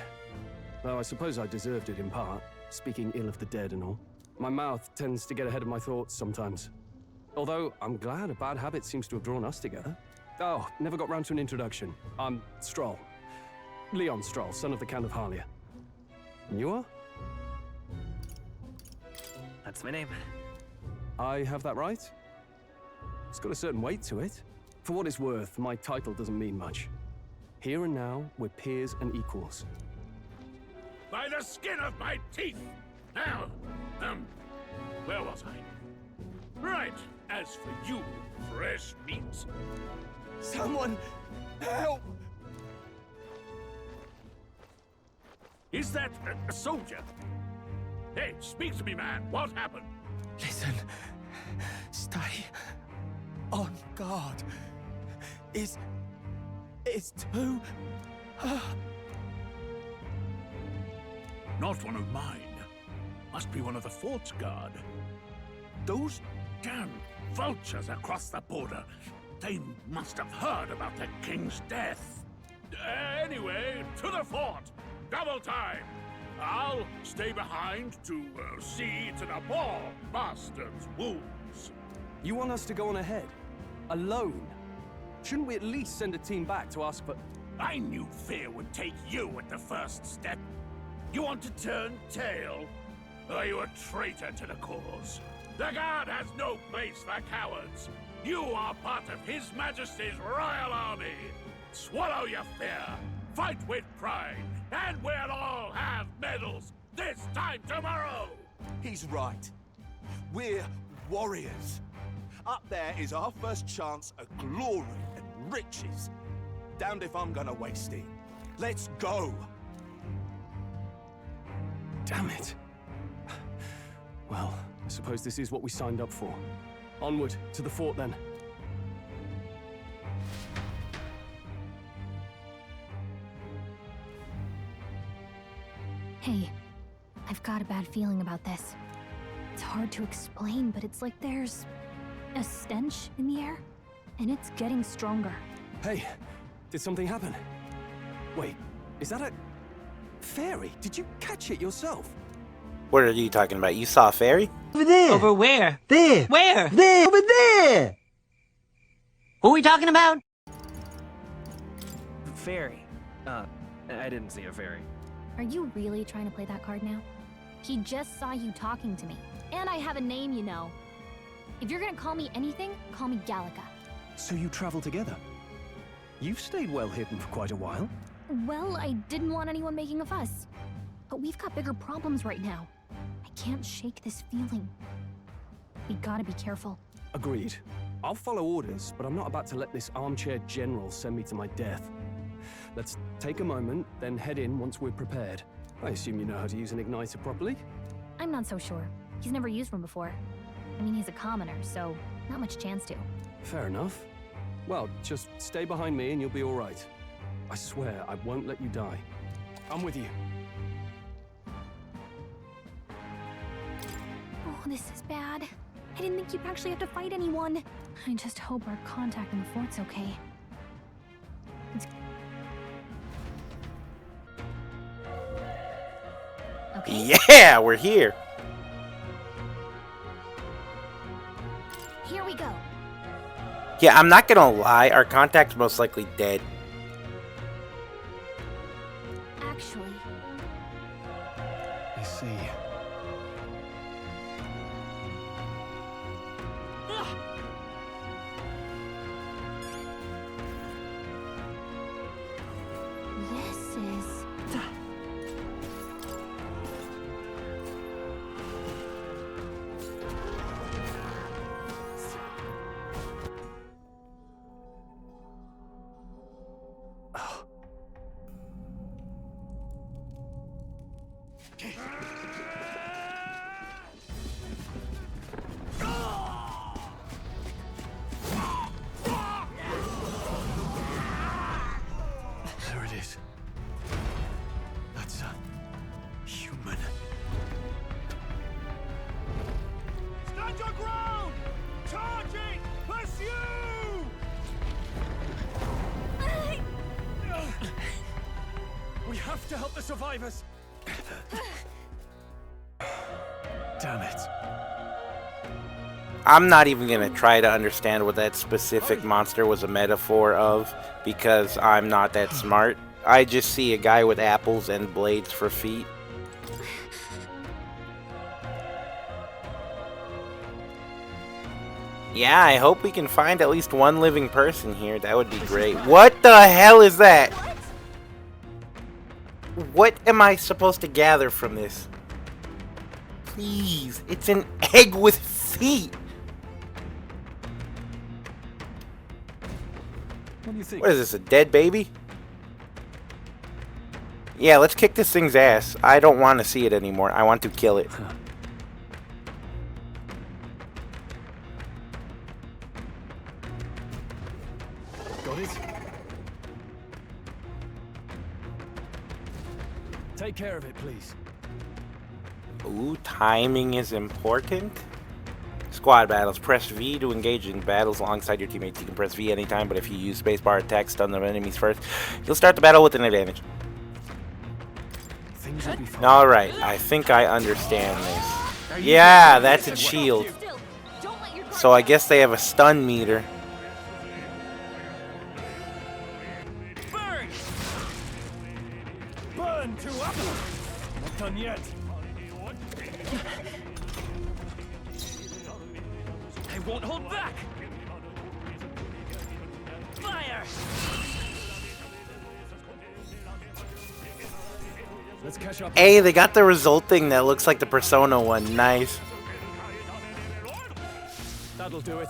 Though I suppose I deserved it in part, speaking ill of the dead and all. My mouth tends to get ahead of my thoughts sometimes. Although, I'm glad a bad habit seems to have drawn us together. Oh, never got round to an introduction. I'm Stroll. Leon Stroll, son of the Count of Harlia. And you are? That's my name. I have that right? It's got a certain weight to it. For what it's worth, my title doesn't mean much. Here and now, we're peers and equals. By the skin of my teeth! Now, where was I? Right, as for you, fresh meat. Someone, help! Is that a soldier? Hey, speak to me, man. What happened? Listen. Stay on guard. It's too... Not one of mine. Must be one of the fort's guard. Those damn vultures across the border. They must have heard about the king's death. Anyway, to the fort. Double time. I'll stay behind to see to the poor bastard's wounds. You want us to go on ahead? Alone? Shouldn't we at least send a team back to ask for... I knew fear would take you at the first step. You want to turn tail? Are you a traitor to the cause? The Guard has no place for cowards. You are part of His Majesty's Royal Army. Swallow your fear. Fight with pride. And we'll all have medals this time tomorrow. He's right. We're warriors. Up there is our first chance at glory and riches. Damned if I'm gonna waste it. Let's go! Damn it. Well, I suppose this is what we signed up for. Onward, to the fort then. Hey, I've got a bad feeling about this. It's hard to explain, but it's like there's a stench in the air, and it's getting stronger. Hey, did something happen? Wait, is that a fairy? Did you catch it yourself? What are you talking about? You saw a fairy? Over there. Over where? There. Where? There. Over there. Who are we talking about? Fairy. I didn't see a fairy. Are you really trying to play that card now? He just saw you talking to me. And I have a name, you know. If you're gonna call me anything, call me Gallica. So you travel together? You've stayed well hidden for quite a while. Well, I didn't want anyone making a fuss. But we've got bigger problems right now. I can't shake this feeling. We gotta be careful. Agreed. I'll follow orders, but I'm not about to let this armchair general send me to my death. Let's take a moment, then head in once we're prepared. I assume you know how to use an igniter properly? I'm not so sure. He's never used one before. I mean, he's a commoner, so not much chance to. Fair enough. Well, just stay behind me and you'll be all right. I swear I won't let you die. I'm with you. Oh, this is bad. I didn't think you'd actually have to fight anyone. I just hope our contact in the fort's okay. Yeah, we're here. Here we go. Yeah, I'm not gonna lie, our contact's most likely dead. Actually, I see. this is... There it is. That's a human. Stand your ground! Charging! Pursue! We have to help the survivors! Damn it. I'm not even gonna try to understand what that specific monster was a metaphor of, because I'm not that smart. I just see a guy with apples and blades for feet. Yeah, I hope we can find at least one living person here. That would be great. What the hell is that? What am I supposed to gather from this? Please, it's an egg with feet. What do you think? What is this, a dead baby? Yeah, let's kick this thing's ass. I don't want to see it anymore. I want to kill it. Got it? Take care of it, please. Ooh, timing is important. Squad battles. Press V to engage in battles alongside your teammates. You can press V anytime, but if you use spacebar attack, stun the enemies first, you'll start the battle with an advantage. Alright, I think I understand this. Yeah, that's a shield. So I guess they have a stun meter. Burn to up! Not done yet. I won't hold back! Fire! Let's catch up. Hey, they got the result thing that looks like the Persona one. Nice. That'll do it.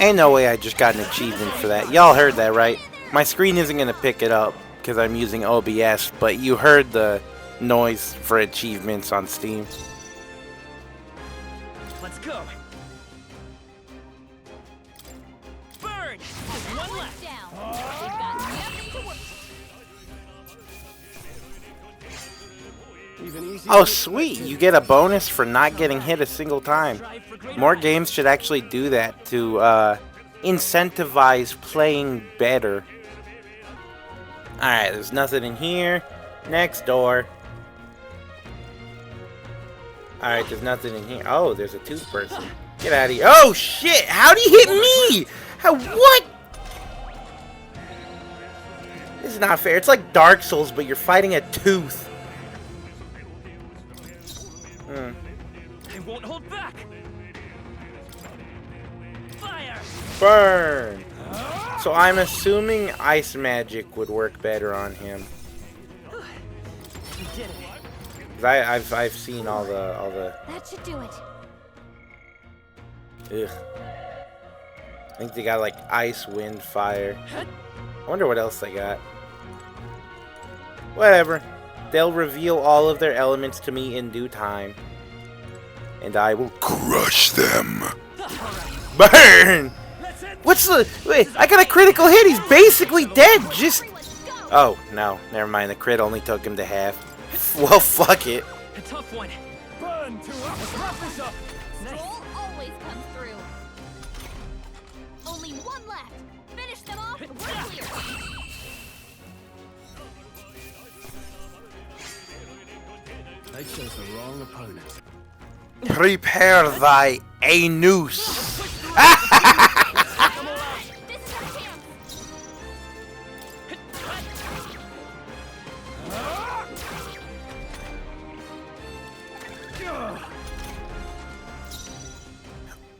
Ain't no way I just got an achievement for that. Y'all heard that, right? My screen isn't going to pick it up because I'm using OBS, but you heard the noise for achievements on Steam. Let's go. Burn! Just one left. We've got nothing to work. Oh, sweet. You get a bonus for not getting hit a single time. More games should actually do that to incentivize playing better. Alright, there's nothing in here. Next door. Alright, there's nothing in here. Oh, there's a tooth person. Get out of here. Oh, shit! How'd he hit me? How, what? This is not fair. It's like Dark Souls, but you're fighting a tooth. I won't hold back. Fire! Burn! So I'm assuming ice magic would work better on him. We did it. 'Cause I've seen all the. That should do it. Ugh. I think they got like ice, wind, fire. I wonder what else they got. Whatever. They'll reveal all of their elements to me in due time. And I will crush them. Burn! What's the... Wait, I got a critical hit. He's basically dead. Just... Oh, no. Never mind. The crit only took him to half. Well, fuck it. A tough one. Burn to us. Let's wrap this up. Troll always comes through. Only one left. Finish them off. We're clear. They chose the wrong opponent. Prepare thy anus.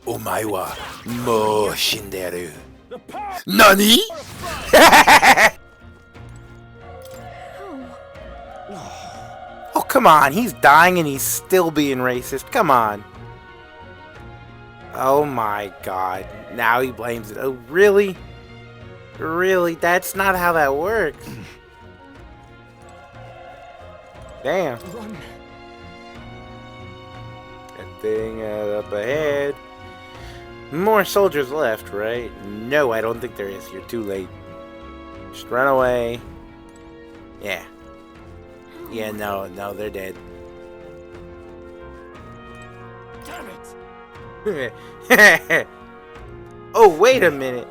Omae wa mou shinderu. Nani? Oh, come on. He's dying and he's still being racist. Come on. Oh my god. Now he blames it. Oh, really? Really? That's not how that works. Damn. That thing up ahead. More soldiers left, right? No, I don't think there is. You're too late. Just run away. Yeah. Yeah, no, they're dead. Damn it. Oh, wait a minute.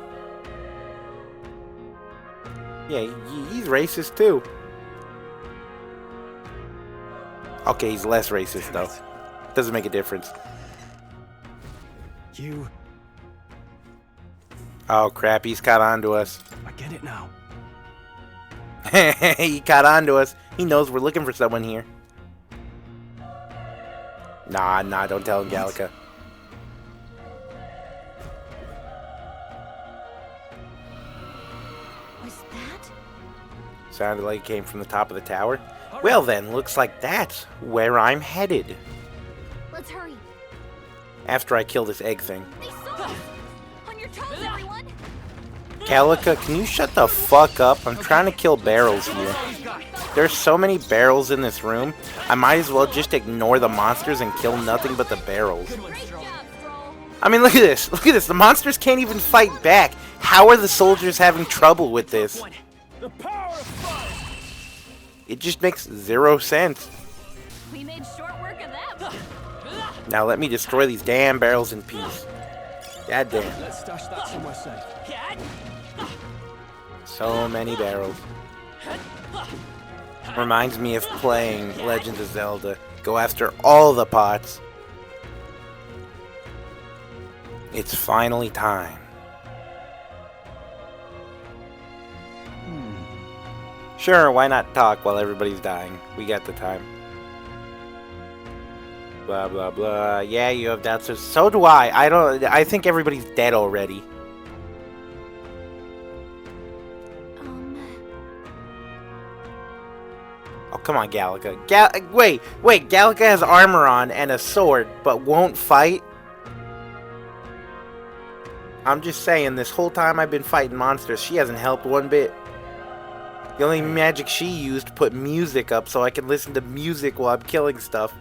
Yeah, he's racist too. Okay, he's less racist though. Doesn't make a difference. You... Oh crap, he's caught on to us. I get it now. He caught on to us. He knows we're looking for someone here. Nah, don't tell him, Gallica. Was that? Sounded like it came from the top of the tower. Well then, looks like that's where I'm headed. Let's hurry. After I kill this egg thing. They saw us. On your toes, everyone. Gallica, can you shut the fuck up? I'm trying to kill barrels here. There's so many barrels in this room, I might as well just ignore the monsters and kill nothing but the barrels. I mean, look at this. Look at this. The monsters can't even fight back. How are the soldiers having trouble with this? It just makes zero sense. We made short work of them. Now let me destroy these damn barrels in peace. God damn. Let's stash that somewhere safe. So many barrels. Reminds me of playing Legend of Zelda. Go after all the pots. It's finally time. Sure, why not talk while everybody's dying? We got the time. Blah, blah, blah. Yeah, you have doubts. So do I. I think everybody's dead already. Oh, come on, Gallica. Wait, Gallica has armor on and a sword, but won't fight? I'm just saying, this whole time I've been fighting monsters, she hasn't helped one bit. The only magic she used put music up so I can listen to music while I'm killing stuff.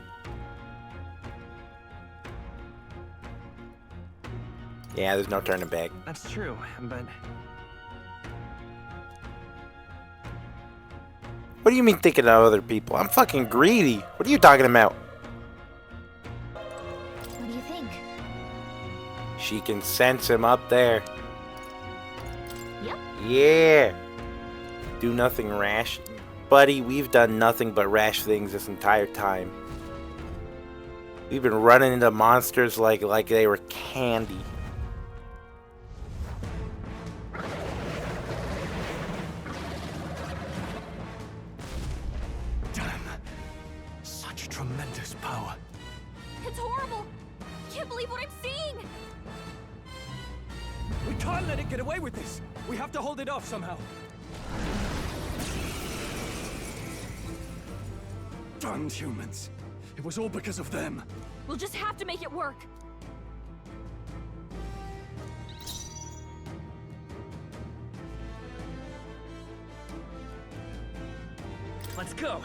Yeah, there's no turning back. That's true, but... What do you mean thinking of other people? I'm fucking greedy. What are you talking about? What do you think? She can sense him up there. Yep. Yeah. Do nothing rash. Buddy, we've done nothing but rash things this entire time. We've been running into monsters like they were candy. Such tremendous power. It's horrible! Can't believe what I'm seeing! We can't let it get away with this! We have to hold it off somehow! Damned humans! It was all because of them! We'll just have to make it work. Let's go.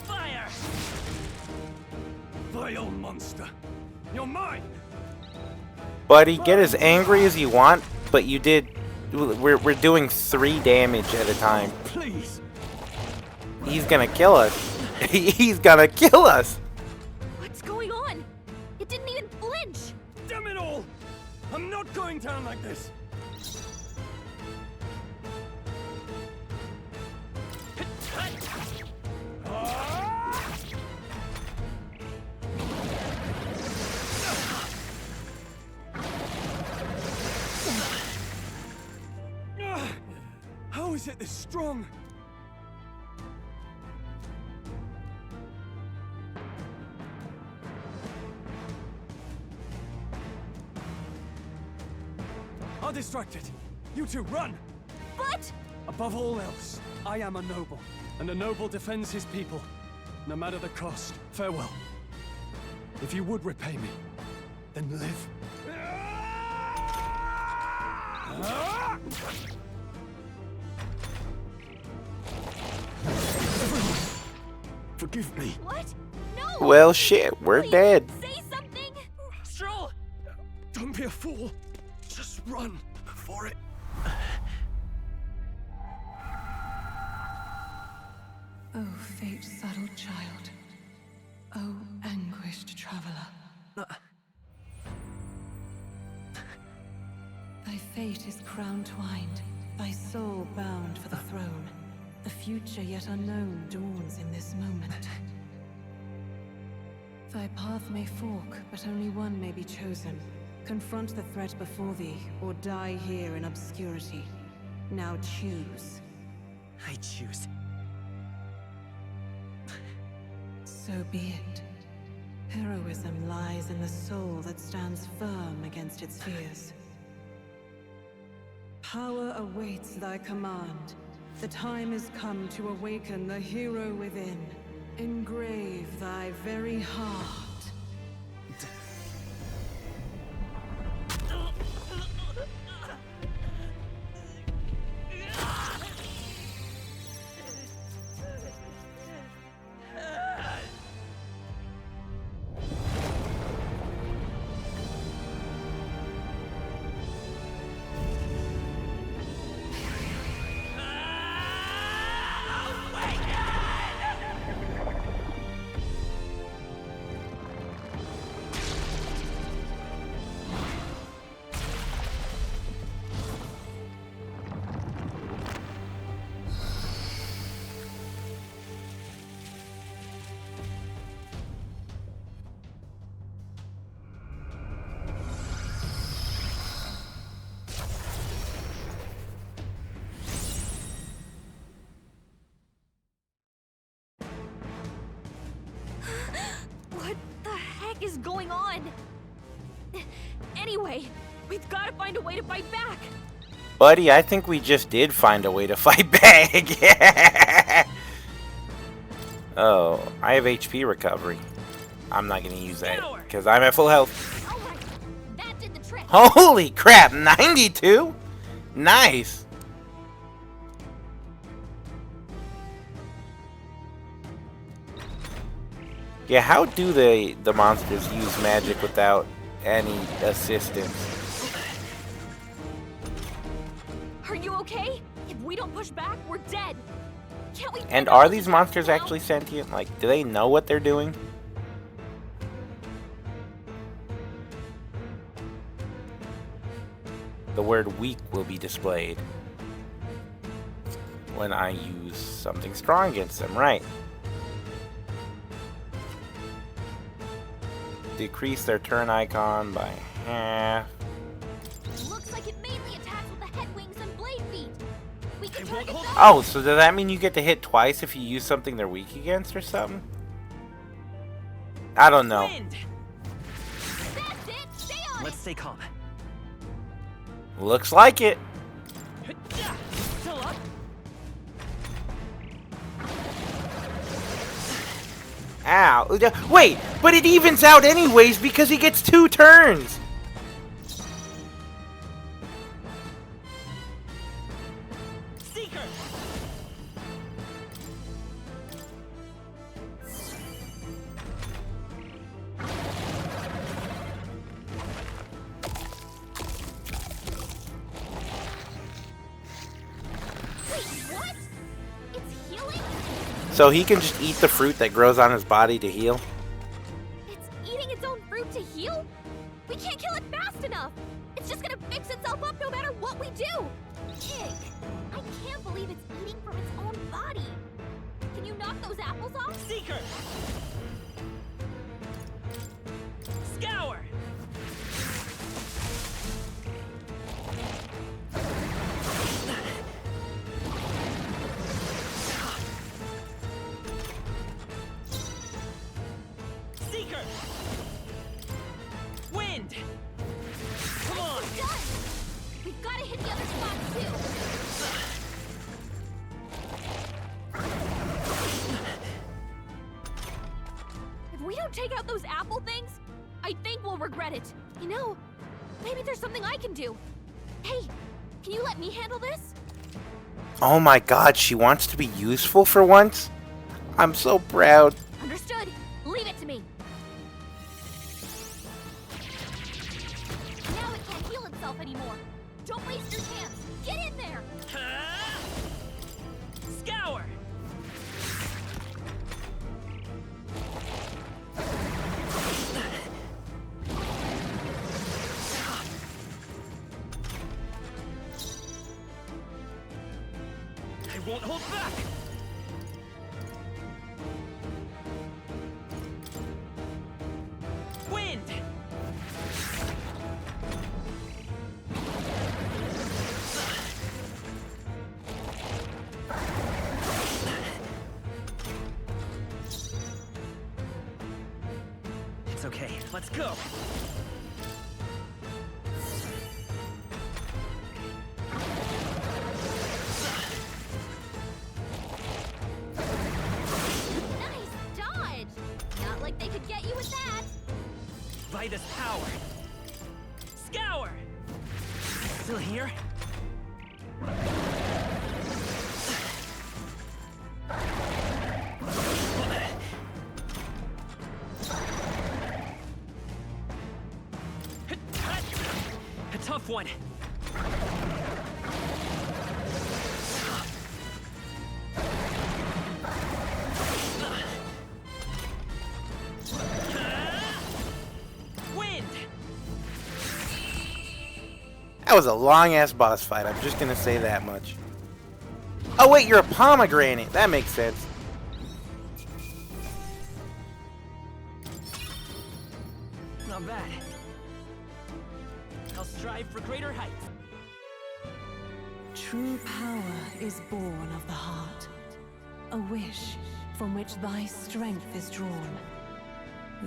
Fire! Vile monster! You're mine! Buddy, get as angry as you want, but you did... We're doing 3 damage at a time. Please! He's gonna kill us. He's gonna kill us! What's going on? It didn't even flinch! Damn it all! I'm not going down like this! How is it this strong? I'll distract it. You two, run! But... Above all else, I am a noble, and a noble defends his people, no matter the cost. Farewell. If you would repay me, then live. Forgive me. What? No! Well, shit, we're dead. Say something! Stroll! Don't be a fool. Just run for it. Oh, fate-saddled child. Oh, anguished traveler. Thy fate is crown-twined, thy soul bound for the throne. A future yet unknown dawns in this moment. Thy path may fork, but only one may be chosen. Confront the threat before thee, or die here in obscurity. Now choose. I choose. So be it. Heroism lies in the soul that stands firm against its fears. Power awaits thy command. The time is come to awaken the hero within. Engrave thy very heart. What the heck is going on? Anyway, we've got to find a way to fight back. Buddy, I think we just did find a way to fight back. Oh, I have HP recovery. I'm not going to use that because I'm at full health. That did the trick. Holy crap, 92? Nice. Yeah, how do the monsters use magic without any assistance? Are you okay? If we don't push back, we're dead. Can't we? And are these monsters actually sentient? Like, do they know what they're doing? The word weak will be displayed when I use something strong against them, right? Decrease their turn icon by half. Looks like it mainly attacks with the head wings and blade feet. We can target those. Oh, so does that mean you get to hit twice if you use something they're weak against or something? I don't know. That's it. Stay on Let's stay calm. Looks like it. Still up. Ow. Wait, but it evens out anyways because he gets 2 turns. Seeker. So he can just eat the fruit that grows on his body to heal? It's eating its own fruit to heal? We can't kill it fast enough. It's just gonna fix itself up no matter what we do. Ick. I can't believe it's eating from its own body. Can you knock those apples off? Seeker. Scour. Seeker. Wind. Come on. Done. We've got to hit the other spot too. If we don't take out those apple things, I think we'll regret it. You know, maybe there's something I can do. Hey, can you let me handle this? Oh my god, she wants to be useful for once? I'm so proud. Understood. Leave it to me. Now it can't heal itself anymore. Don't waste your chance. Get in there. Scour. I won't hold back. Wind. It's okay. Let's go. Nice dodge. Not like they could get you with that. Vitus power. Scour. Still here? A tough one. Wind. That was a long-ass boss fight, I'm just gonna say that much. Oh wait, you're a pomegranate. That makes sense. Not bad. I'll strive for greater heights. True power is born of the heart, a wish from which thy strength is drawn.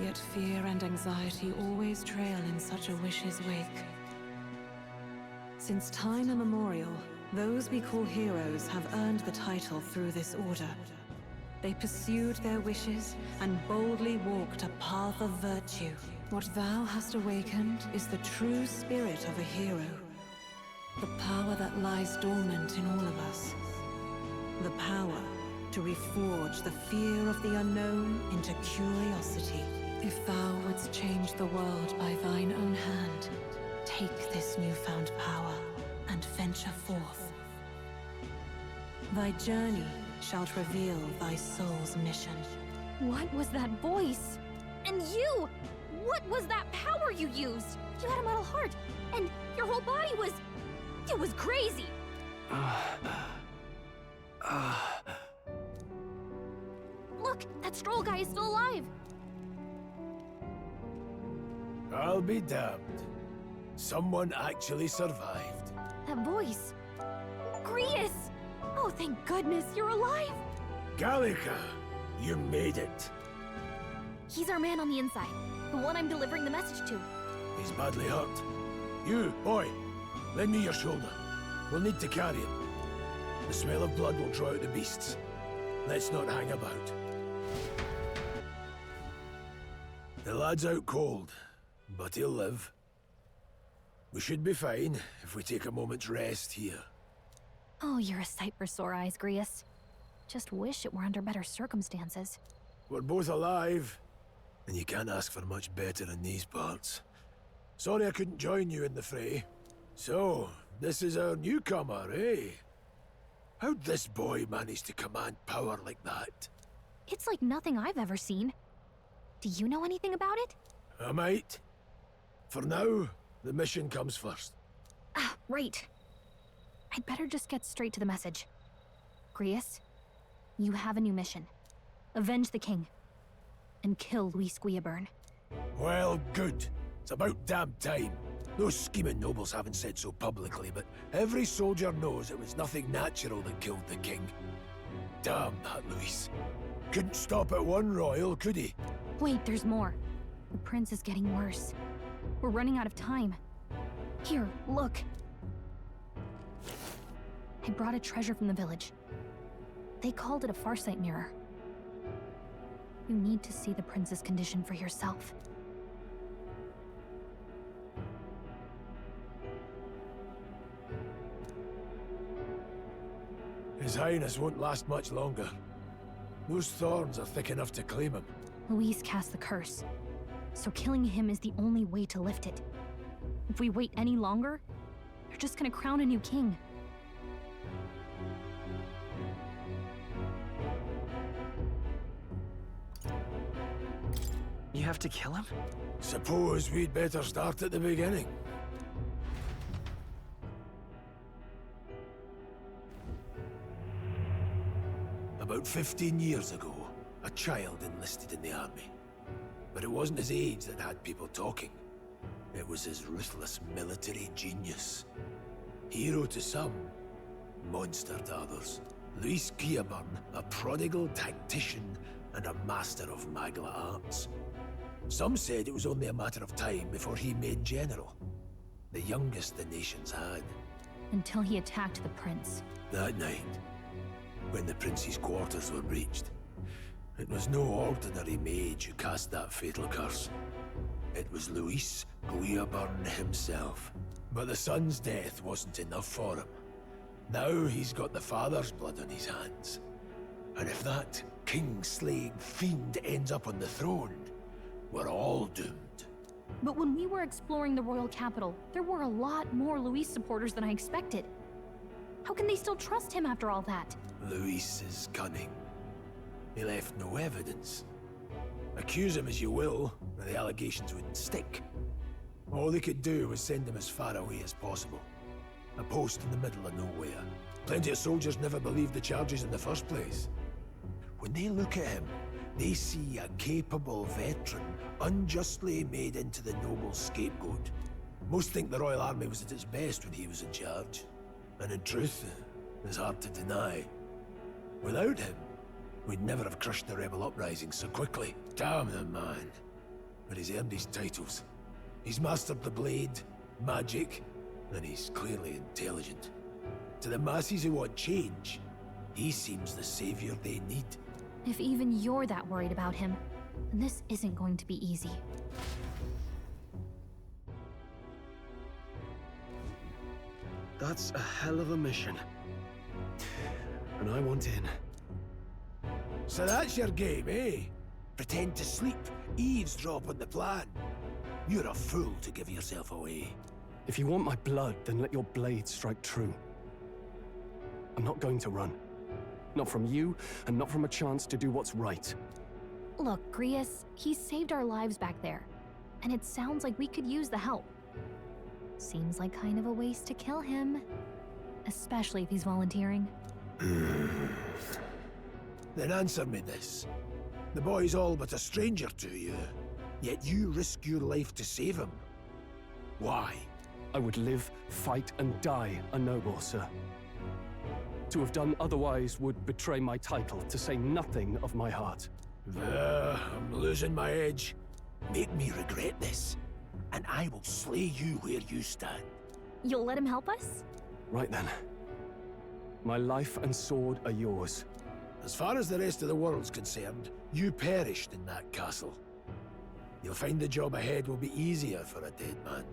Yet fear and anxiety always trail in such a wish's wake. Since time immemorial, those we call heroes have earned the title through this order. They pursued their wishes and boldly walked a path of virtue, What thou hast awakened is the true spirit of a hero. The power that lies dormant in all of us. The power to reforge the fear of the unknown into curiosity. If thou wouldst change the world by thine own hand, take this newfound power and venture forth. Thy journey shalt reveal thy soul's mission. What was that voice? And you! What was that power you used? You had a metal heart, and your whole body was... It was crazy! Look, that Stroll guy is still alive! I'll be damned. Someone actually survived. That voice. Grius! Oh, thank goodness, you're alive! Gallica, you made it. He's our man on the inside. The one I'm delivering the message to. He's badly hurt. You, boy, lend me your shoulder. We'll need to carry him. The smell of blood will draw out the beasts. Let's not hang about. The lad's out cold, but he'll live. We should be fine if we take a moment's rest here. Oh, you're a sight for sore eyes, Grius. Just wish it were under better circumstances. We're both alive, and you can't ask for much better in these parts. Sorry I couldn't join you in the fray. So, this is our newcomer, eh? How'd this boy manage to command power like that? It's like nothing I've ever seen. Do you know anything about it? I might. For now, the mission comes first. Ah, right. I'd better just get straight to the message. Grius, you have a new mission. Avenge the king. And kill Luis Guillaburn. Well, good. It's about damn time. Those scheming nobles haven't said so publicly, but every soldier knows it was nothing natural that killed the king. Damn that Luis. Couldn't stop at one royal, could he? Wait, there's more. The prince is getting worse. We're running out of time. Here, look. I brought a treasure from the village. They called it a farsight mirror. You need to see the prince's condition for yourself. His Highness won't last much longer. Those thorns are thick enough to claim him. Luis cast the curse, so killing him is the only way to lift it. If we wait any longer, they're just gonna crown a new king. You have to kill him? Suppose we'd better start at the beginning. About 15 years ago, a child enlisted in the army. But it wasn't his age that had people talking. It was his ruthless military genius. Hero to some, monster to others. Luis Guillaburn, a prodigal tactician and a master of Magla arts. Some said it was only a matter of time before he made general. The youngest the nations had. Until he attacked the prince. That night, when the prince's quarters were breached, it was no ordinary mage who cast that fatal curse. It was Luis Guillaburn himself. But the son's death wasn't enough for him. Now he's got the father's blood on his hands. And if that king-slaying fiend ends up on the throne, we're all doomed. But when we were exploring the royal capital, there were a lot more Luis supporters than I expected. How can they still trust him after all that? Luis is cunning. He left no evidence. Accuse him as you will, the allegations wouldn't stick. All they could do was send him as far away as possible. A post in the middle of nowhere. Plenty of soldiers never believed the charges in the first place. When they look at him, they see a capable veteran unjustly made into the noble scapegoat. Most think the Royal Army was at its best when he was in charge. And in truth, it's hard to deny. Without him, we'd never have crushed the rebel uprising so quickly. Damn the man. But he's earned his titles. He's mastered the blade, magic, and he's clearly intelligent. To the masses who want change, he seems the savior they need. If even you're that worried about him, then this isn't going to be easy. That's a hell of a mission. And I want in. So that's your game, eh? Pretend to sleep, eavesdrop on the plan. You're a fool to give yourself away. If you want my blood, then let your blade strike true. I'm not going to run. Not from you, and not from a chance to do what's right. Look, Grius, he saved our lives back there. And it sounds like we could use the help. Seems like kind of a waste to kill him. Especially if he's volunteering. Then answer me this. The boy's all but a stranger to you, yet you risk your life to save him. Why? I would live, fight, and die a noble, sir. To have done otherwise would betray my title, to say nothing of my heart. I'm losing my edge. Make me regret this, and I will slay you where you stand. You'll let him help us? Right then. My life and sword are yours. As far as the rest of the world's concerned, you perished in that castle. You'll find the job ahead will be easier for a dead man.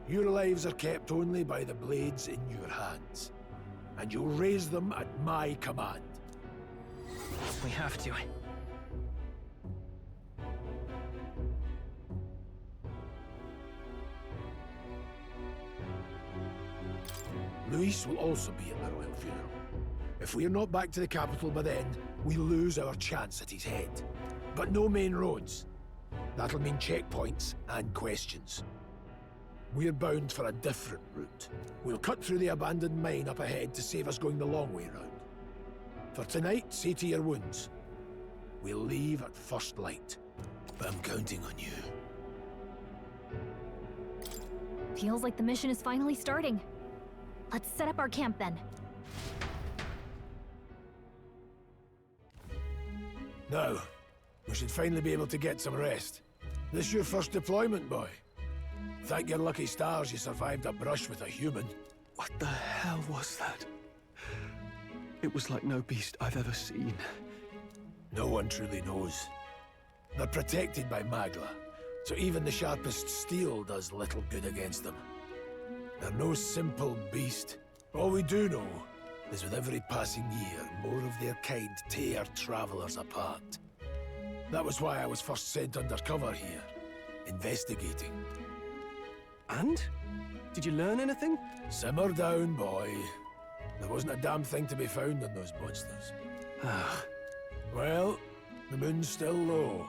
Your lives are kept only by the blades in your hands, and you'll raise them at my command. We have to. Luis will also be at the royal funeral. If we're not back to the capital by then, we lose our chance at his head. But no main roads. That'll mean checkpoints and questions. We're bound for a different route. We'll cut through the abandoned mine up ahead to save us going the long way round. For tonight, see to your wounds. We'll leave at first light. But I'm counting on you. Feels like the mission is finally starting. Let's set up our camp then. Now, we should finally be able to get some rest. This your first deployment, boy? Thank your lucky stars you survived a brush with a human. What the hell was that? It was like no beast I've ever seen. No one truly knows. They're protected by Magla, so even the sharpest steel does little good against them. They're no simple beast. All we do know is with every passing year, more of their kind tear travelers apart. That was why I was first sent undercover here, investigating. And? Did you learn anything? Simmer down, boy. There wasn't a damn thing to be found on those monsters. Well, the moon's still low.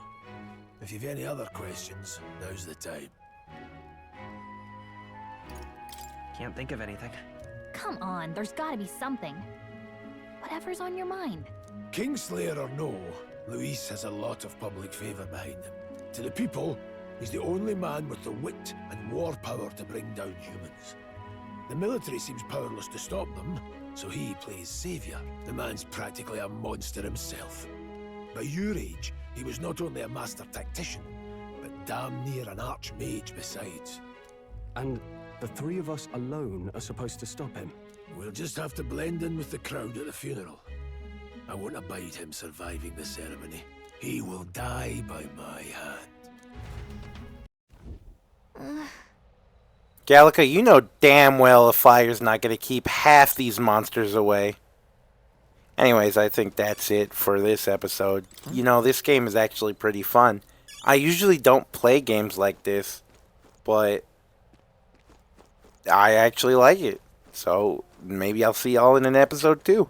If you've any other questions, now's the time. Can't think of anything. Come on, there's gotta be something. Whatever's on your mind. Kingslayer or no, Luis has a lot of public favor behind him. To the people, he's the only man with the wit and war power to bring down humans. The military seems powerless to stop them, so he plays savior. The man's practically a monster himself. By your age, he was not only a master tactician, but damn near an archmage besides. And the three of us alone are supposed to stop him? We'll just have to blend in with the crowd at the funeral. I won't abide him surviving the ceremony. He will die by my hand. Gallica, you know damn well a fire's not going to keep half these monsters away. Anyways, I think that's it for this episode. You know, this game is actually pretty fun. I usually don't play games like this, but I actually like it. So maybe I'll see y'all in an episode 2.